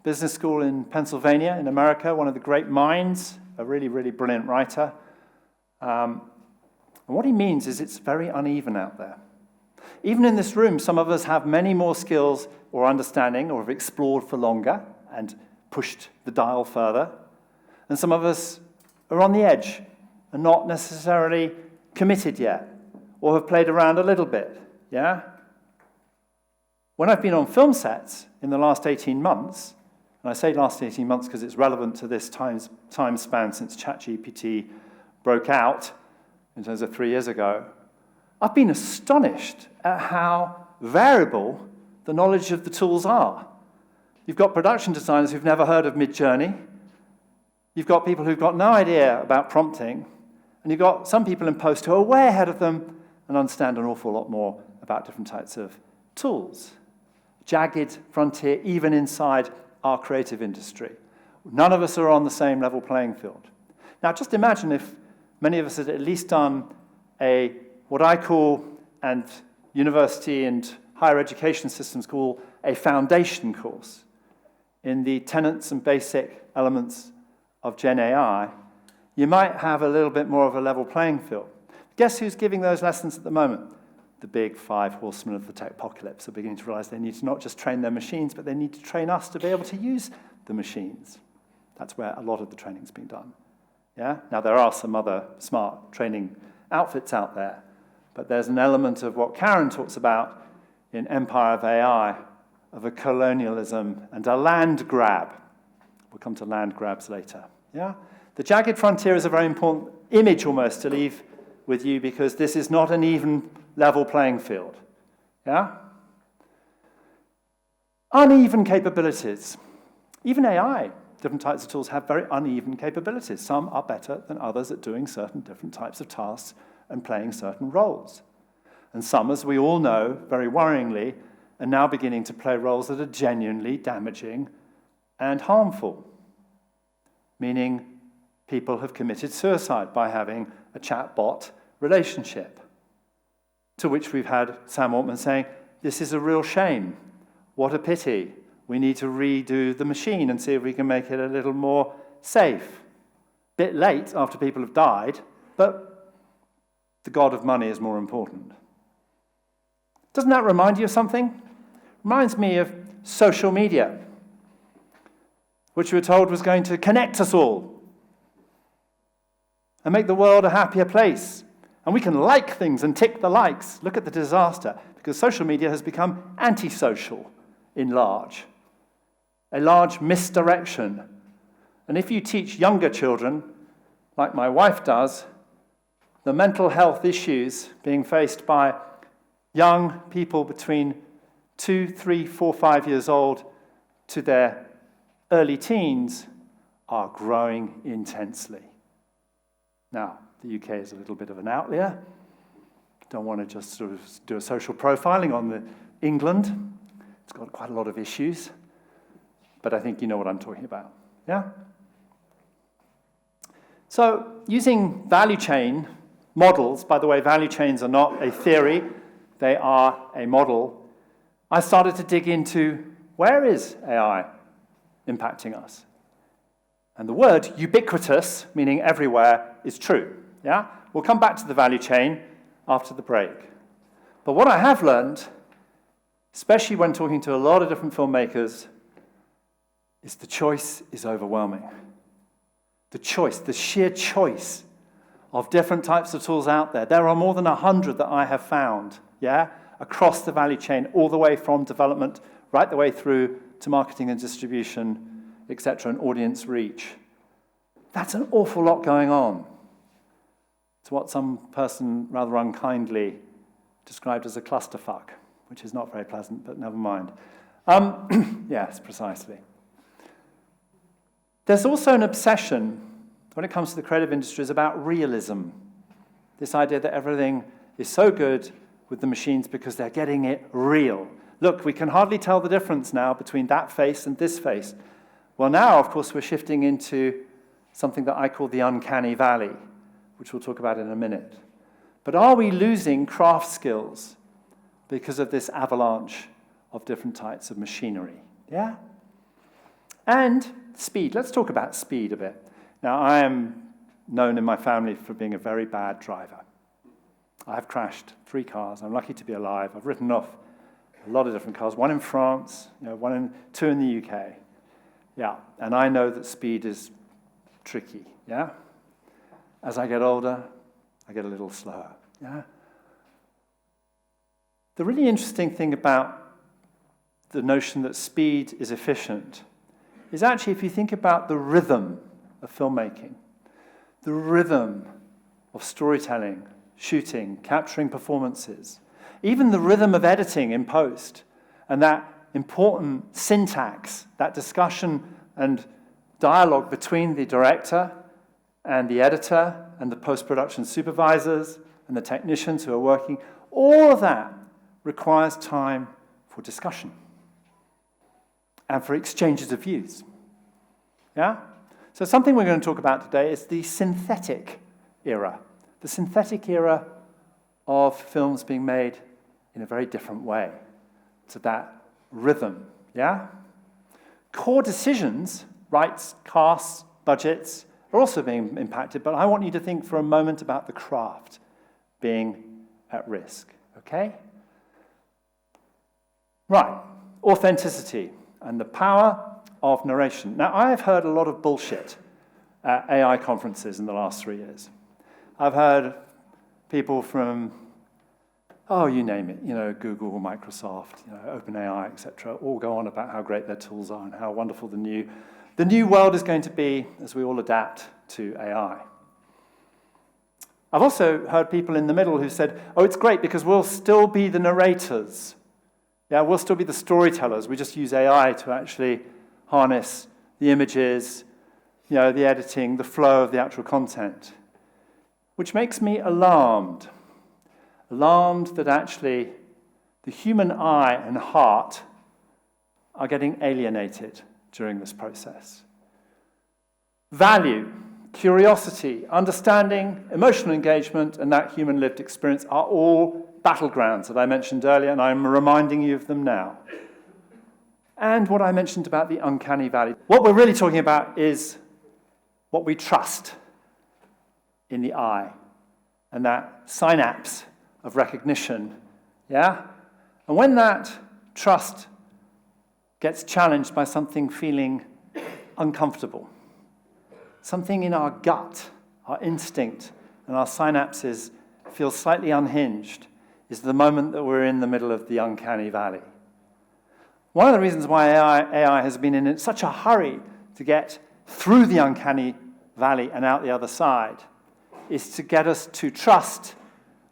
Business School in Pennsylvania, in America, one of the great minds, a really, really brilliant writer. And what he means is it's very uneven out there. Even in this room, some of us have many more skills or understanding or have explored for longer and pushed the dial further. And some of us are on the edge and not necessarily committed yet or have played around a little bit, yeah? When I've been on film sets in the last 18 months, and I say last 18 months because it's relevant to this time span since ChatGPT broke out in terms of 3 years ago, I've been astonished at how variable the knowledge of the tools are. You've got production designers who've never heard of Midjourney. You've got people who've got no idea about prompting. And you've got some people in post who are way ahead of them and understand an awful lot more about different types of tools. Jagged frontier, even inside our creative industry. None of us are on the same level playing field. Now, just imagine if many of us had at least done what I call, and university and higher education systems call, a foundation course in the tenets and basic elements of Gen AI. You might have a little bit more of a level playing field. Guess who's giving those lessons at the moment? The big 5 horsemen of the tech-apocalypse are beginning to realize they need to not just train their machines, but they need to train us to be able to use the machines. That's where a lot of the training's being done. Yeah? Now, there are some other smart training outfits out there, but there's an element of what Karen talks about in Empire of AI, of a colonialism and a land grab. We'll come to land grabs later. Yeah? The jagged frontier is a very important image almost to leave with you, because this is not an even level playing field. Yeah? Uneven capabilities. Even AI, different types of tools have very uneven capabilities. Some are better than others at doing certain different types of tasks and playing certain roles. And some, as we all know, very worryingly, are now beginning to play roles that are genuinely damaging and harmful, meaning people have committed suicide by having a chatbot relationship, to which we've had Sam Altman saying, this is a real shame. What a pity. We need to redo the machine and see if we can make it a little more safe. Bit late after people have died, but the god of money is more important. Doesn't that remind you of something? Reminds me of social media. which we were told was going to connect us all and make the world a happier place. And we can like things and tick the likes. Look at the disaster, because social media has become antisocial in large, a large misdirection. And if you teach younger children, like my wife does, the mental health issues being faced by young people between 2, 3, 4, 5 years old to their early teens are growing intensely. Now, the UK is a little bit of an outlier. Don't want to just sort of do a social profiling on England. It's got quite a lot of issues, but I think you know what I'm talking about, yeah? So, using value chain models, by the way, value chains are not a theory, they are a model. I started to dig into where is AI impacting us? And the word ubiquitous, meaning everywhere, is true, yeah? We'll come back to the value chain after the break. But what I have learned, especially when talking to a lot of different filmmakers, is the choice is overwhelming. The choice, the sheer choice of different types of tools out there. There are more than 100 that I have found, yeah, across the value chain, all the way from development, right the way through to marketing and distribution, etc., and audience reach. That's an awful lot going on. It's what some person rather unkindly described as a clusterfuck, which is not very pleasant, but never mind. Yes, precisely. There's also an obsession when it comes to the creative industries about realism. This idea that everything is so good with the machines because they're getting it real. Look, we can hardly tell the difference now between that face and this face. Well, now, of course, we're shifting into something that I call the uncanny valley, which we'll talk about in a minute. But are we losing craft skills because of this avalanche of different types of machinery? Yeah? And speed. Let's talk about speed a bit. Now, I am known in my family for being a very bad driver. I have crashed 3 cars. I'm lucky to be alive. I've written off a lot of different cars, 1 in France, 2 in the UK. Yeah, and I know that speed is tricky, yeah? As I get older, I get a little slower, yeah? The really interesting thing about the notion that speed is efficient is actually if you think about the rhythm of filmmaking, the rhythm of storytelling, shooting, capturing performances, even the rhythm of editing in post, and that important syntax, that discussion and dialogue between the director and the editor and the post-production supervisors and the technicians who are working, all of that requires time for discussion and for exchanges of views. Yeah? So something we're going to talk about today is the synthetic era. The synthetic era of films being made in a very different way to that rhythm, yeah? Core decisions, rights, casts, budgets, are also being impacted, but I want you to think for a moment about the craft being at risk, okay? Right, authenticity and the power of narration. Now, I've heard a lot of bullshit at AI conferences in the last 3 years. I've heard people from, you name it, Google, Microsoft, OpenAI, etc., all go on about how great their tools are and how wonderful the new world is going to be as we all adapt to AI. I've also heard people in the middle who said, it's great because we'll still be the narrators. Yeah, we'll still be the storytellers. We just use AI to actually harness the images, the editing, the flow of the actual content, which makes me alarmed. Alarmed that actually the human eye and heart are getting alienated during this process. Value, curiosity, understanding, emotional engagement, and that human lived experience are all battlegrounds that I mentioned earlier, and I'm reminding you of them now. And what I mentioned about the uncanny valley. What we're really talking about is what we trust in the eye, and that synapse of recognition, yeah? And when that trust gets challenged by something feeling uncomfortable. Something in our gut, our instinct, and our synapses feels slightly unhinged is the moment that we're in the middle of the uncanny valley. One of the reasons why AI has been in such a hurry to get through the uncanny valley and out the other side is to get us to trust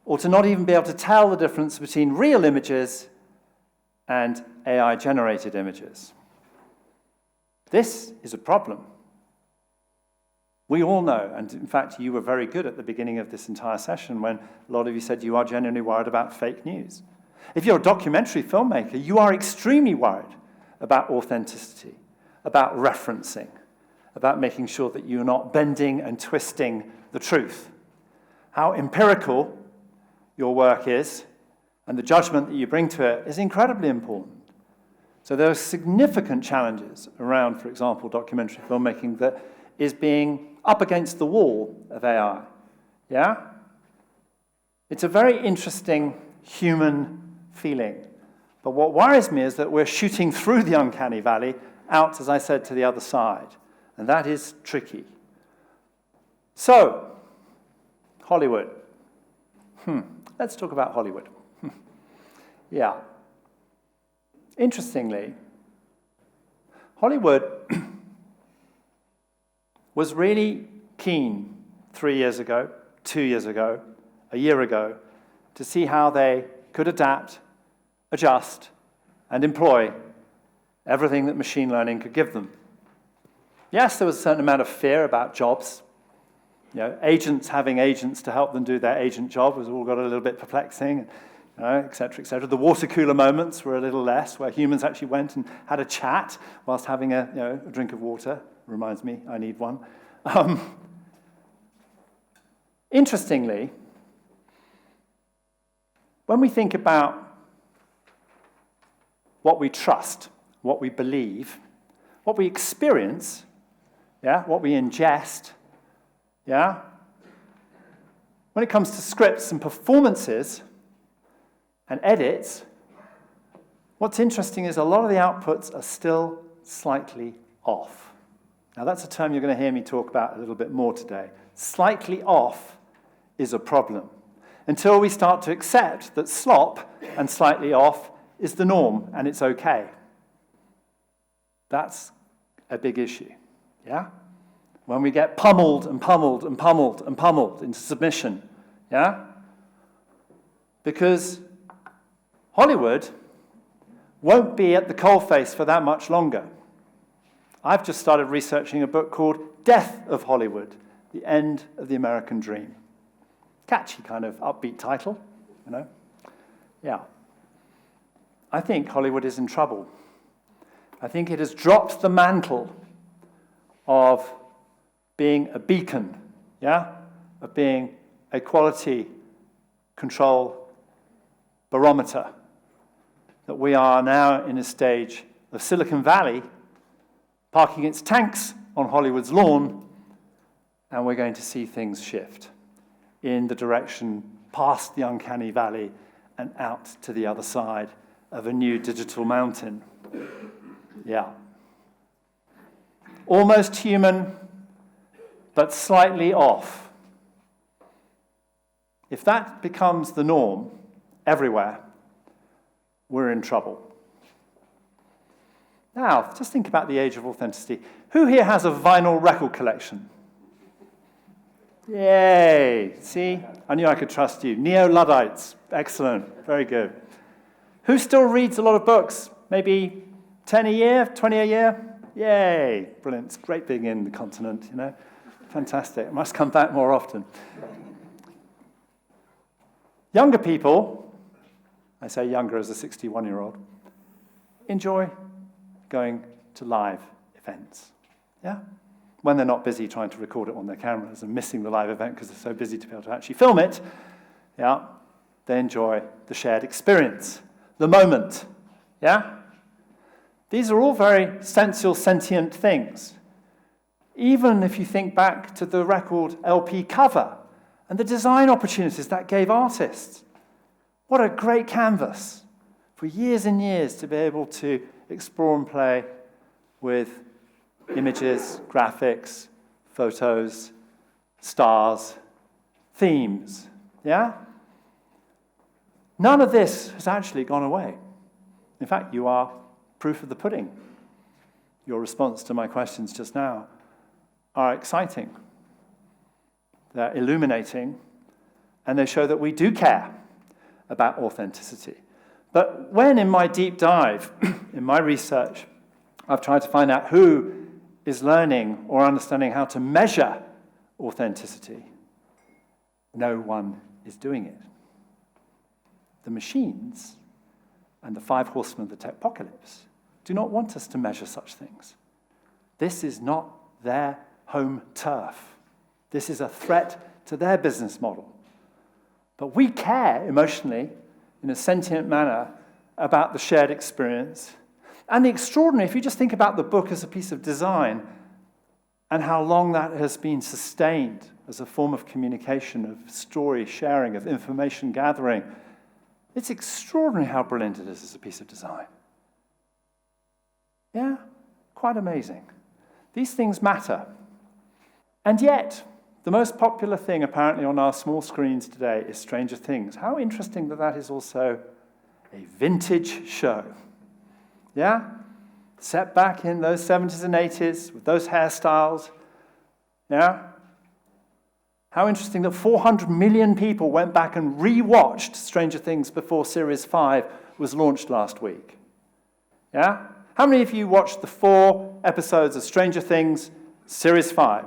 or to not even be able to tell the difference between real images and AI-generated images. This is a problem. We all know, and in fact, you were very good at the beginning of this entire session when a lot of you said you are genuinely worried about fake news. If you're a documentary filmmaker, you are extremely worried about authenticity, about referencing, about making sure that you're not bending and twisting the truth. How empirical your work is and the judgment that you bring to it is incredibly important. So there are significant challenges around, for example, documentary filmmaking that is being up against the wall of AI. Yeah? It's a very interesting human feeling. But what worries me is that we're shooting through the uncanny valley out, as I said, to the other side. And that is tricky. So, Hollywood. Let's talk about Hollywood. Yeah. Interestingly, Hollywood was really keen 3 years ago, 2 years ago, a year ago, to see how they could adapt, adjust, and employ everything that machine learning could give them. Yes, there was a certain amount of fear about jobs. Agents having agents to help them do their agent job was all got a little bit perplexing, et cetera, et cetera. The water cooler moments were a little less, where humans actually went and had a chat whilst having a drink of water. Reminds me, I need one. Interestingly, when we think about what we trust, what we believe, what we experience, what we ingest, when it comes to scripts and performances and edits, what's interesting is a lot of the outputs are still slightly off. Now, that's a term you're going to hear me talk about a little bit more today. Slightly off is a problem. Until we start to accept that slop and slightly off is the norm and it's okay. That's a big issue, yeah? When we get pummeled and pummeled and pummeled and pummeled into submission, yeah? Because Hollywood won't be at the coalface for that much longer. I've just started researching a book called Death of Hollywood, The End of the American Dream. Catchy kind of upbeat title, Yeah. I think Hollywood is in trouble. I think it has dropped the mantle of being a beacon, of being a quality control barometer. That we are now in a stage of Silicon Valley parking its tanks on Hollywood's lawn, and we're going to see things shift in the direction past the uncanny valley and out to the other side of a new digital mountain. Yeah. Almost human, but slightly off. If that becomes the norm everywhere, we're in trouble. Now, just think about the age of authenticity. Who here has a vinyl record collection? Yay! See? I knew I could trust you. Neo-Luddites. Excellent. Very good. Who still reads a lot of books? Maybe 10 a year, 20 a year? Yay! Brilliant. It's great being in the continent, Fantastic. I must come back more often. Younger people, I say younger as a 61-year-old, enjoy going to live events, when they're not busy trying to record it on their cameras and missing the live event because they're so busy to be able to actually film it, they enjoy the shared experience, the moment, These are all very sensual, sentient things. Even if you think back to the record LP cover and the design opportunities that gave artists. What a great canvas for years and years to be able to explore and play with images, graphics, photos, stars, themes, yeah? None of this has actually gone away. In fact, you are proof of the pudding. Your response to my questions just now are exciting. They're illuminating, and they show that we do care about authenticity. But when in my deep dive, in my research, I've tried to find out who is learning or understanding how to measure authenticity, no one is doing it. The machines and the 5 horsemen of the techpocalypse do not want us to measure such things. This is not their home turf. This is a threat to their business model. But we care emotionally, in a sentient manner, about the shared experience. And the extraordinary, if you just think about the book as a piece of design and how long that has been sustained as a form of communication, of story sharing, of information gathering, it's extraordinary how brilliant it is as a piece of design. Yeah, quite amazing. These things matter. And yet, the most popular thing apparently on our small screens today is Stranger Things. How interesting that that is also a vintage show. Yeah? Set back in those 70s and 80s with those hairstyles. Yeah? How interesting that 400 million people went back and re-watched Stranger Things before Series 5 was launched last week. Yeah? How many of you watched the 4 episodes of Stranger Things Series 5?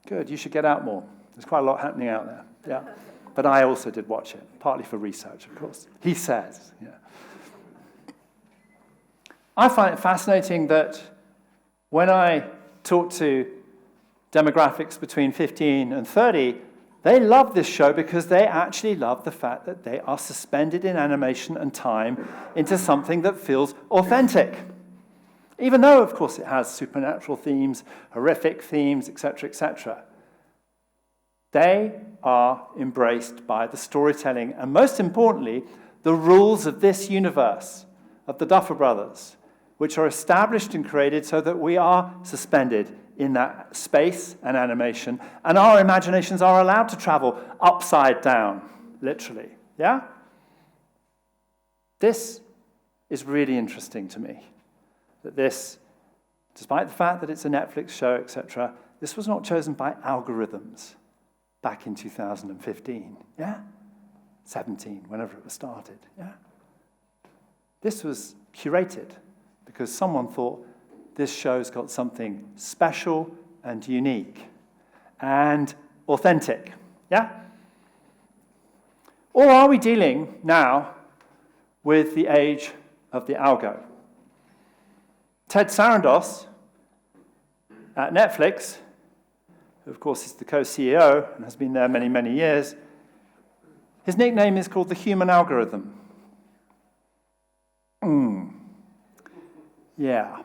Good, you should get out more. There's quite a lot happening out there. Yeah. But I also did watch it, partly for research, of course. He says, yeah. I find it fascinating that when I talk to demographics between 15 and 30, they love this show because they actually love the fact that they are suspended in animation and time into something that feels authentic. Even though, of course, it has supernatural themes, horrific themes, etc., etc. They are embraced by the storytelling and, most importantly, the rules of this universe, of the Duffer Brothers, which are established and created so that we are suspended in that space and animation, and our imaginations are allowed to travel upside down, literally. Yeah? This is really interesting to me, that this, despite the fact that it's a Netflix show, etc., this was not chosen by algorithms back in 2015, yeah? 17, whenever it was started, yeah? This was curated because someone thought this show's got something special and unique and authentic, yeah? Or are we dealing now with the age of the algo? Ted Sarandos at Netflix, who of course is the co-CEO and has been there many, many years, his nickname is called the human algorithm. Yeah.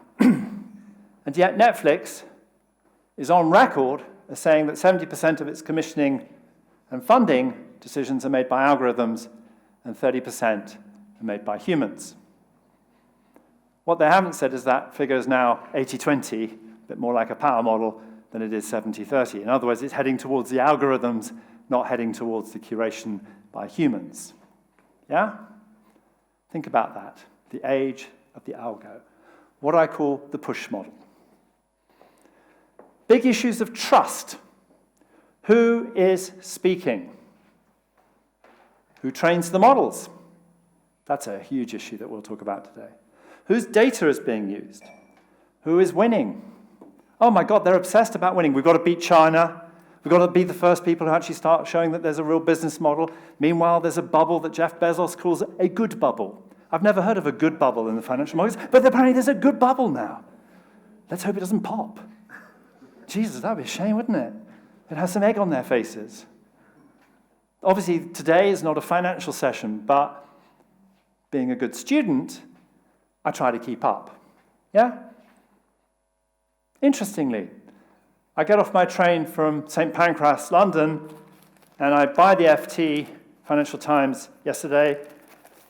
And yet Netflix is on record as saying that 70% of its commissioning and funding decisions are made by algorithms and 30% are made by humans. What they haven't said is that figure is now 80-20, a bit more like a power model than it is 70-30. In other words, it's heading towards the algorithms, not heading towards the curation by humans. Yeah? Think about that. The age of the algo. What I call the push model. Big issues of trust. Who is speaking? Who trains the models? That's a huge issue that we'll talk about today. Whose data is being used? Who is winning? Oh my God, they're obsessed about winning. We've got to beat China. We've got to be the first people who actually start showing that there's a real business model. Meanwhile, there's a bubble that Jeff Bezos calls a good bubble. I've never heard of a good bubble in the financial markets, but apparently there's a good bubble now. Let's hope it doesn't pop. Jesus, that would be a shame, wouldn't it? It has some egg on their faces. Obviously, today is not a financial session, but being a good student, I try to keep up. Yeah? Interestingly, I get off my train from St. Pancras, London, and I buy the FT, Financial Times, yesterday,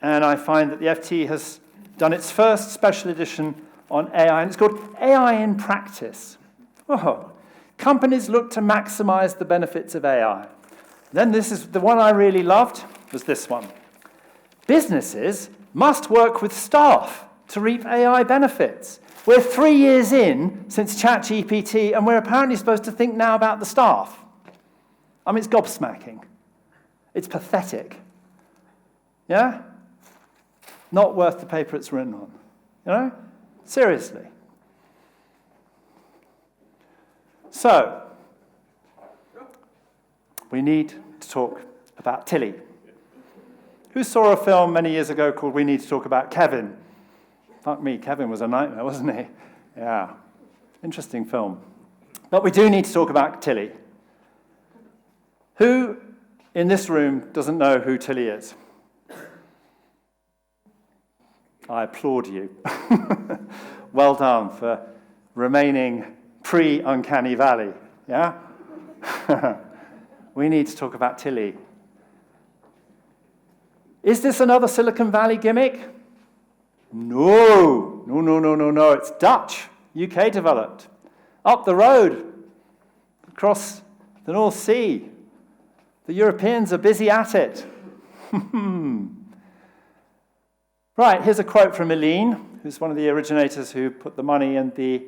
and I find that the FT has done its first special edition on AI, and it's called AI in Practice. Oh, companies look to maximize the benefits of AI. Then this is the one I really loved, was this one. Businesses must work with staff to reap AI benefits. We're 3 years in since ChatGPT, and we're apparently supposed to think now about the staff. I mean, it's gobsmacking. It's pathetic. Yeah? Not worth the paper it's written on. You know? Seriously. So, we need to talk about Tilly. Who saw a film many years ago called We Need to Talk About Kevin? Fuck me, Kevin was a nightmare, wasn't he? Yeah. Interesting film. But we do need to talk about Tilly. Who in this room doesn't know who Tilly is? I applaud you. Well done for remaining pre-Uncanny Valley, yeah? We need to talk about Tilly. Is this another Silicon Valley gimmick? No. No. It's Dutch, UK developed. Up the road, across the North Sea. The Europeans are busy at it. Right, here's a quote from Eileen, who's one of the originators who put the money and the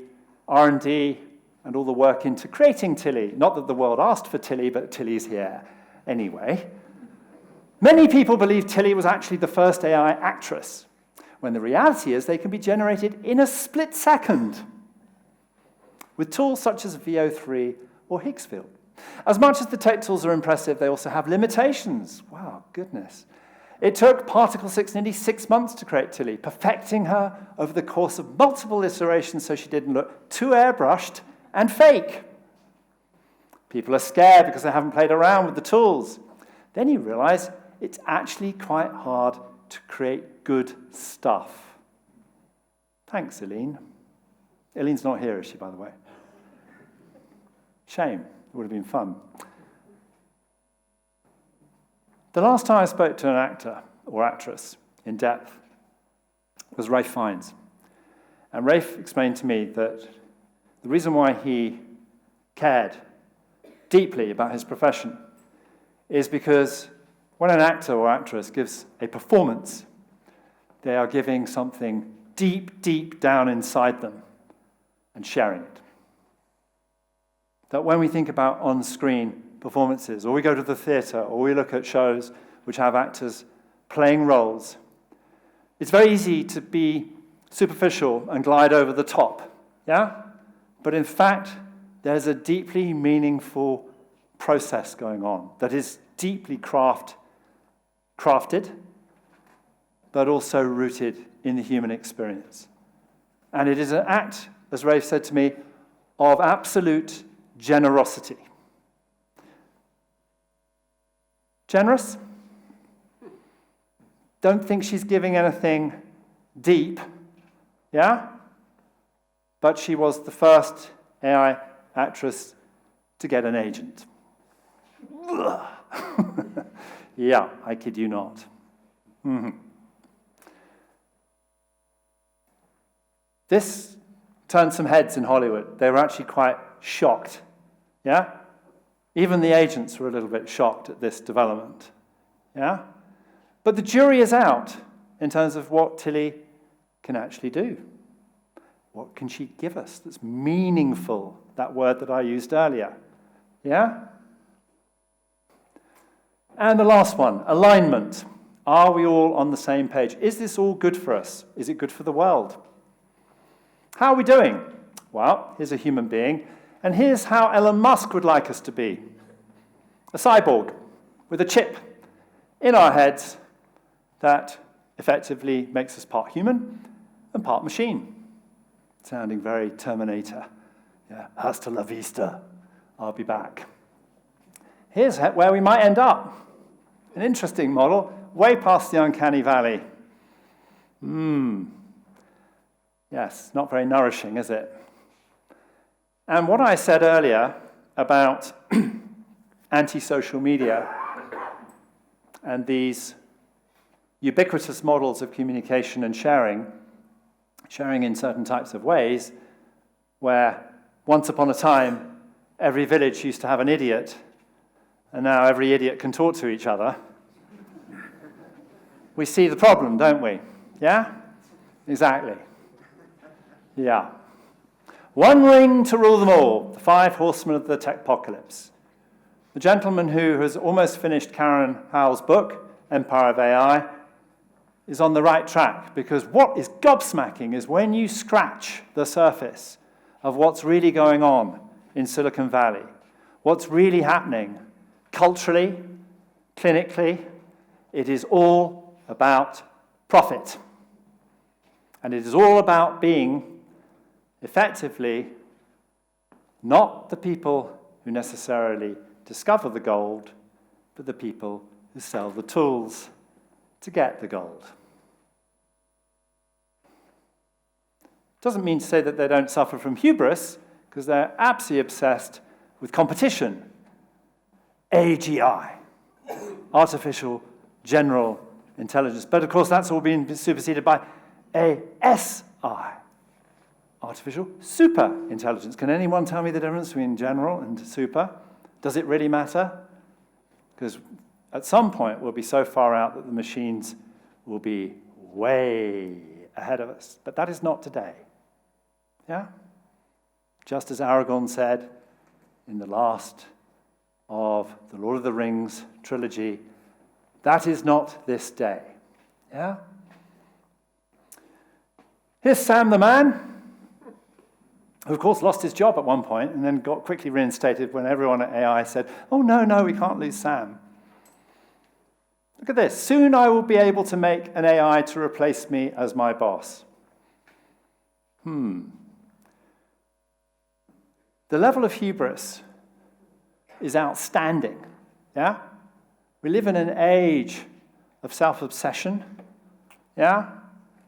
R&D and all the work into creating Tilly. Not that the world asked for Tilly, but Tilly's here anyway. Many people believe Tilly was actually the first AI actress, when the reality is they can be generated in a split second with tools such as VO3 or Higgsfield. As much as the tech tools are impressive, they also have limitations. Wow, goodness. It took Particle 6 nearly 6 months to create Tilly, perfecting her over the course of multiple iterations so she didn't look too airbrushed and fake. People are scared because they haven't played around with the tools. Then you realize it's actually quite hard to create good stuff. Thanks, Eileen. Eileen's not here, is she, by the way? Shame. It would have been fun. The last time I spoke to an actor or actress in depth was Ralph Fiennes. And Ralph explained to me that the reason why he cared deeply about his profession is because when an actor or actress gives a performance, they are giving something deep, deep down inside them and sharing it. That when we think about on-screen performances, or we go to the theatre, or we look at shows which have actors playing roles, it's very easy to be superficial and glide over the top, yeah? But in fact, there's a deeply meaningful process going on that is deeply crafted, but also rooted in the human experience. And it is an act, as Rafe said to me, of absolute generosity. Generous? Don't think she's giving anything deep, yeah? But she was the first AI actress to get an agent. Yeah, I kid you not. Mm-hmm. This turned some heads in Hollywood. They were actually quite shocked, yeah? Even the agents were a little bit shocked at this development, yeah? But the jury is out in terms of what Tilly can actually do. What can she give us that's meaningful, that word that I used earlier, yeah? And the last one, alignment. Are we all on the same page? Is this all good for us? Is it good for the world? How are we doing? Well, here's a human being, and here's how Elon Musk would like us to be. A cyborg with a chip in our heads that effectively makes us part human and part machine. Sounding very Terminator. Yeah, hasta la vista. I'll be back. Here's where we might end up. An interesting model, way past the uncanny valley. Yes, not very nourishing, is it? And what I said earlier about anti-social media and these ubiquitous models of communication and sharing sharing in certain types of ways, where once upon a time, every village used to have an idiot, and now every idiot can talk to each other. We see the problem, don't we? Yeah? Exactly. Yeah. One ring to rule them all, the 5 horsemen of the techpocalypse. The gentleman who has almost finished Karen Howell's book, Empire of AI, is on the right track, because what is gobsmacking is when you scratch the surface of what's really going on in Silicon Valley, what's really happening culturally, clinically. It is all about profit. And it is all about being, effectively, not the people who necessarily discover the gold, but the people who sell the tools to get the gold. Doesn't mean to say that they don't suffer from hubris, because they're absolutely obsessed with competition. AGI, artificial general intelligence. But of course, that's all been superseded by ASI, artificial super intelligence. Can anyone tell me the difference between general and super? Does it really matter? Because at some point, we'll be so far out that the machines will be way ahead of us. But that is not today. Yeah? Just as Aragorn said in the last of the Lord of the Rings trilogy, that is not this day. Yeah? Here's Sam the man, who of course lost his job at one point and then got quickly reinstated when everyone at AI said, oh, no, we can't lose Sam. Look at this. Soon I will be able to make an AI to replace me as my boss. The level of hubris is outstanding. Yeah? We live in an age of self-obsession, yeah?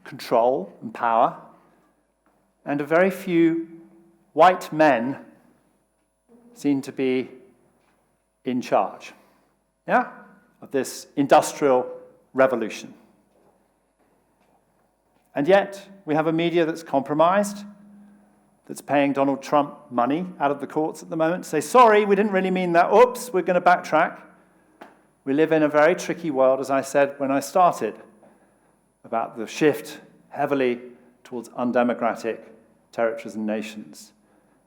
Control and power, and a very few white men seem to be in charge, yeah? Of this industrial revolution. And yet, we have a media that's compromised, that's paying Donald Trump money out of the courts at the moment to say, sorry, we didn't really mean that. Oops, we're going to backtrack. We live in a very tricky world, as I said when I started, about the shift heavily towards undemocratic territories and nations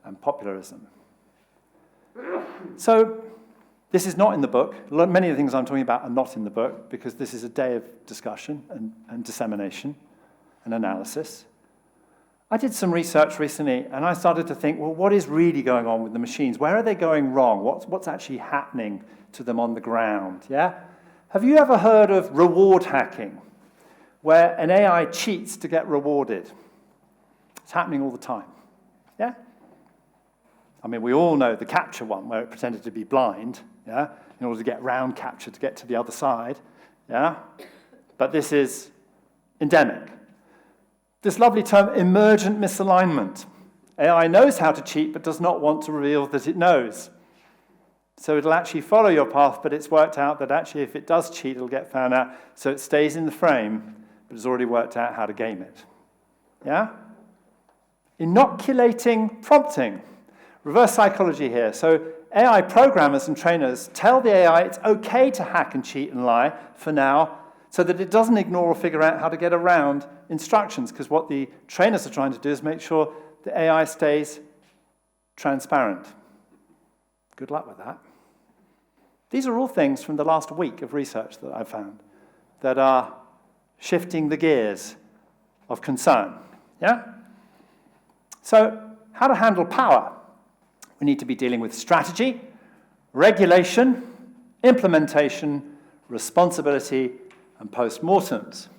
and popularism. So, this is not in the book. Many of the things I'm talking about are not in the book because this is a day of discussion and dissemination and analysis. I did some research recently, and I started to think, well, what is really going on with the machines? Where are they going wrong? What's actually happening to them on the ground? Yeah? Have you ever heard of reward hacking, where an AI cheats to get rewarded? It's happening all the time. Yeah? I mean, we all know the capture one, where it pretended to be blind, yeah, in order to get round capture to get to the other side. Yeah? But this is endemic. This lovely term, emergent misalignment. AI knows how to cheat, but does not want to reveal that it knows. So it'll actually follow your path, but it's worked out that actually if it does cheat, it'll get found out. So it stays in the frame, but it's already worked out how to game it. Yeah? Inoculating prompting. Reverse psychology here. So AI programmers and trainers tell the AI it's okay to hack and cheat and lie for now, so that it doesn't ignore or figure out how to get around instructions, because what the trainers are trying to do is make sure the AI stays transparent. Good luck with that. These are all things from the last week of research that I've found that are shifting the gears of concern. Yeah? So, how to handle power? We need to be dealing with strategy, regulation, implementation, responsibility, and post-mortems.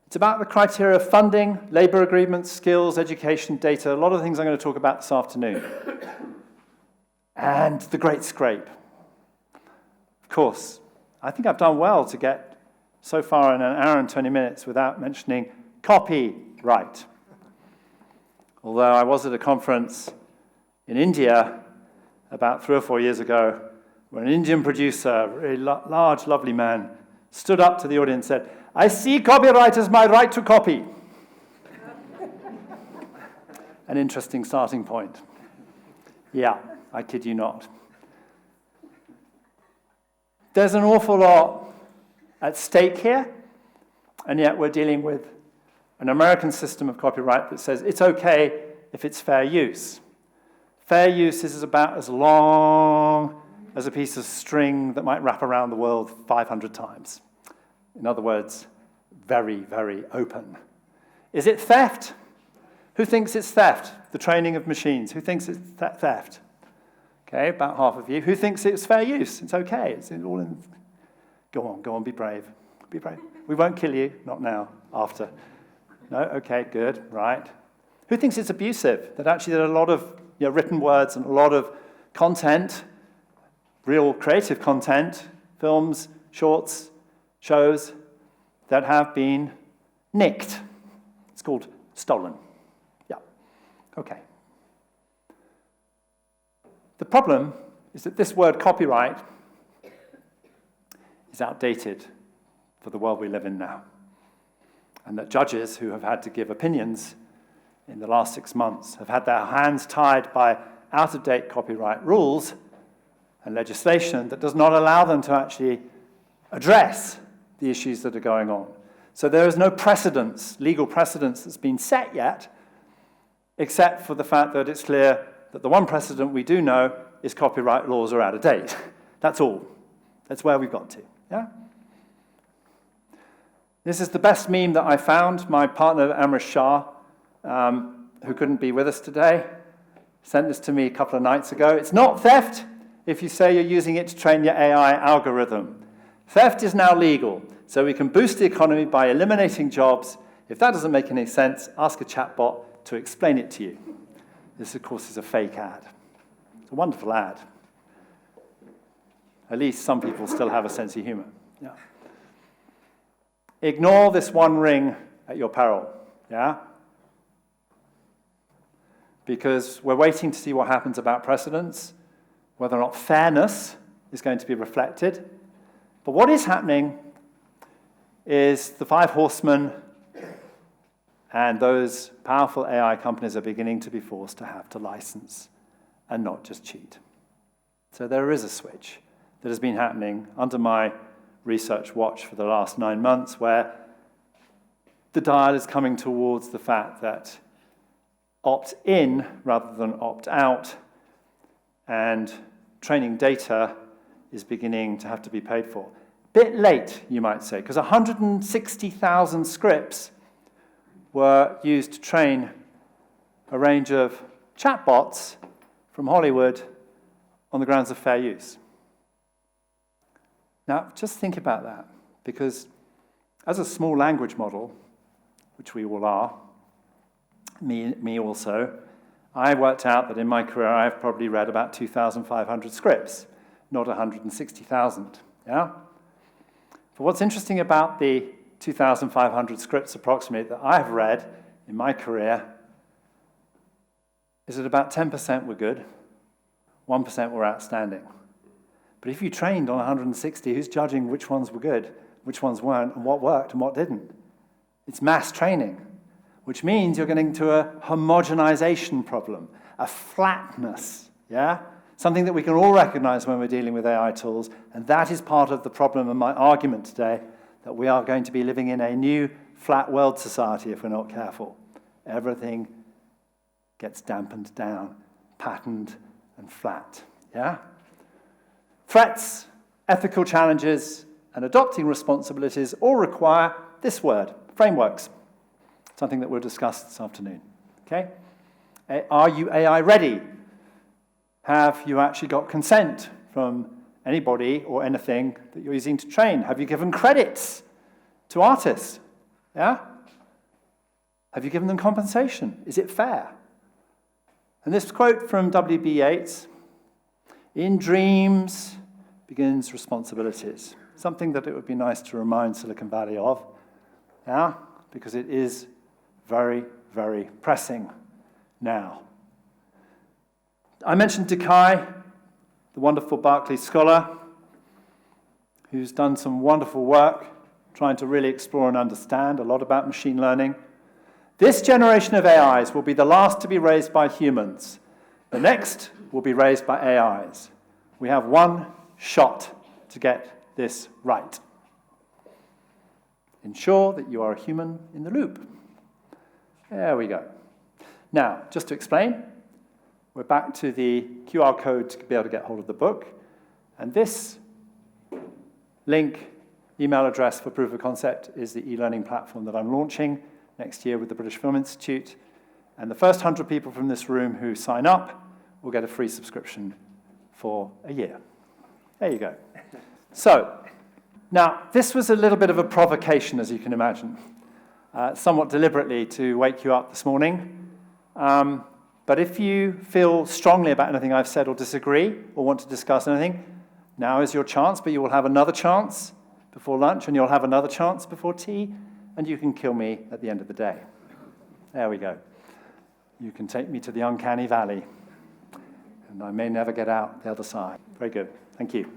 It's about the criteria of funding, labor agreements, skills, education, data, a lot of the things I'm going to talk about this afternoon. And the great scrape. Of course, I think I've done well to get so far in an hour and 20 minutes without mentioning copyright. Although I was at a conference in India about 3 or 4 years ago where an Indian producer, a very large, lovely man, stood up to the audience and said, I see copyright as my right to copy. an interesting starting point. Yeah, I kid you not. There's an awful lot at stake here, and yet we're dealing with an American system of copyright that says it's okay if it's fair use. Fair use is about as long as a piece of string that might wrap around the world 500 times. In other words, very, very open. Is it theft? Who thinks it's theft? The training of machines. Who thinks it's theft? Okay, about half of you. Who thinks it's fair use? It's okay. It's all in. Go on, be brave. Be brave. We won't kill you. Not now, after. No? Okay, good, right. Who thinks it's abusive? That actually there are a lot of written words and a lot of content, real creative content, films, shorts, shows, that have been nicked. It's called stolen. Yeah, okay. The problem is that this word copyright is outdated for the world we live in now. And that judges who have had to give opinions in the last 6 months have had their hands tied by out-of-date copyright rules and legislation that does not allow them to actually address the issues that are going on. So there is no precedence, legal precedence that's been set yet, except for the fact that it's clear that the one precedent we do know is copyright laws are out of date. That's all. That's where we've got to. Yeah? This is the best meme that I found. My partner, Amrish Shah, who couldn't be with us today, sent this to me a couple of nights ago. It's not theft if you say you're using it to train your AI algorithm. Theft is now legal, so we can boost the economy by eliminating jobs. If that doesn't make any sense, ask a chatbot to explain it to you. This, of course, is a fake ad. It's a wonderful ad. At least some people still have a sense of humor. Yeah. Ignore this one ring at your peril. Yeah? Because we're waiting to see what happens about precedents, whether or not fairness is going to be reflected. But what is happening is the five horsemen and those powerful AI companies are beginning to be forced to have to license and not just cheat. So there is a switch that has been happening under my research watch for the last 9 months, where the dial is coming towards the fact that opt-in rather than opt-out and training data is beginning to have to be paid for. Bit late, you might say, because 160,000 scripts were used to train a range of chatbots from Hollywood on the grounds of fair use. Now, just think about that, because as a small language model, which we all are, me also, I worked out that in my career I've probably read about 2,500 scripts, not 160,000, yeah? But what's interesting about the 2,500 scripts approximately that I've read in my career is that about 10% were good, 1% were outstanding. But if you trained on 160, who's judging which ones were good, which ones weren't, and what worked and what didn't? It's mass training, which means you're getting to a homogenization problem, a flatness, yeah? Something that we can all recognize when we're dealing with AI tools, and that is part of the problem and my argument today, that we are going to be living in a new flat world society if we're not careful. Everything gets dampened down, patterned, and flat, yeah? Threats, ethical challenges, and adopting responsibilities all require this word, frameworks, something that we'll discuss this afternoon, okay? Are you AI ready? Have you actually got consent from anybody or anything that you're using to train? Have you given credits to artists? Yeah? Have you given them compensation? Is it fair? And this quote from W.B. Yeats, "In dreams begins responsibilities," something that it would be nice to remind Silicon Valley of, yeah? Because it is very, very pressing now. I mentioned Dekai, the wonderful Berkeley scholar, who's done some wonderful work trying to really explore and understand a lot about machine learning. This generation of AIs will be the last to be raised by humans. The next will be raised by AIs. We have one shot to get this right. Ensure that you are a human in the loop. There we go. Now, just to explain, we're back to the QR code to be able to get hold of the book. And this link, email address for proof of concept is the e-learning platform that I'm launching next year with the British Film Institute. And the first 100 people from this room who sign up will get a free subscription for a year. There you go. So, now, this was a little bit of a provocation, as you can imagine, somewhat deliberately to wake you up this morning. But if you feel strongly about anything I've said or disagree or want to discuss anything, now is your chance, but you will have another chance before lunch, and you'll have another chance before tea, and you can kill me at the end of the day. There we go. You can take me to the uncanny valley, and I may never get out the other side. Very good. Thank you.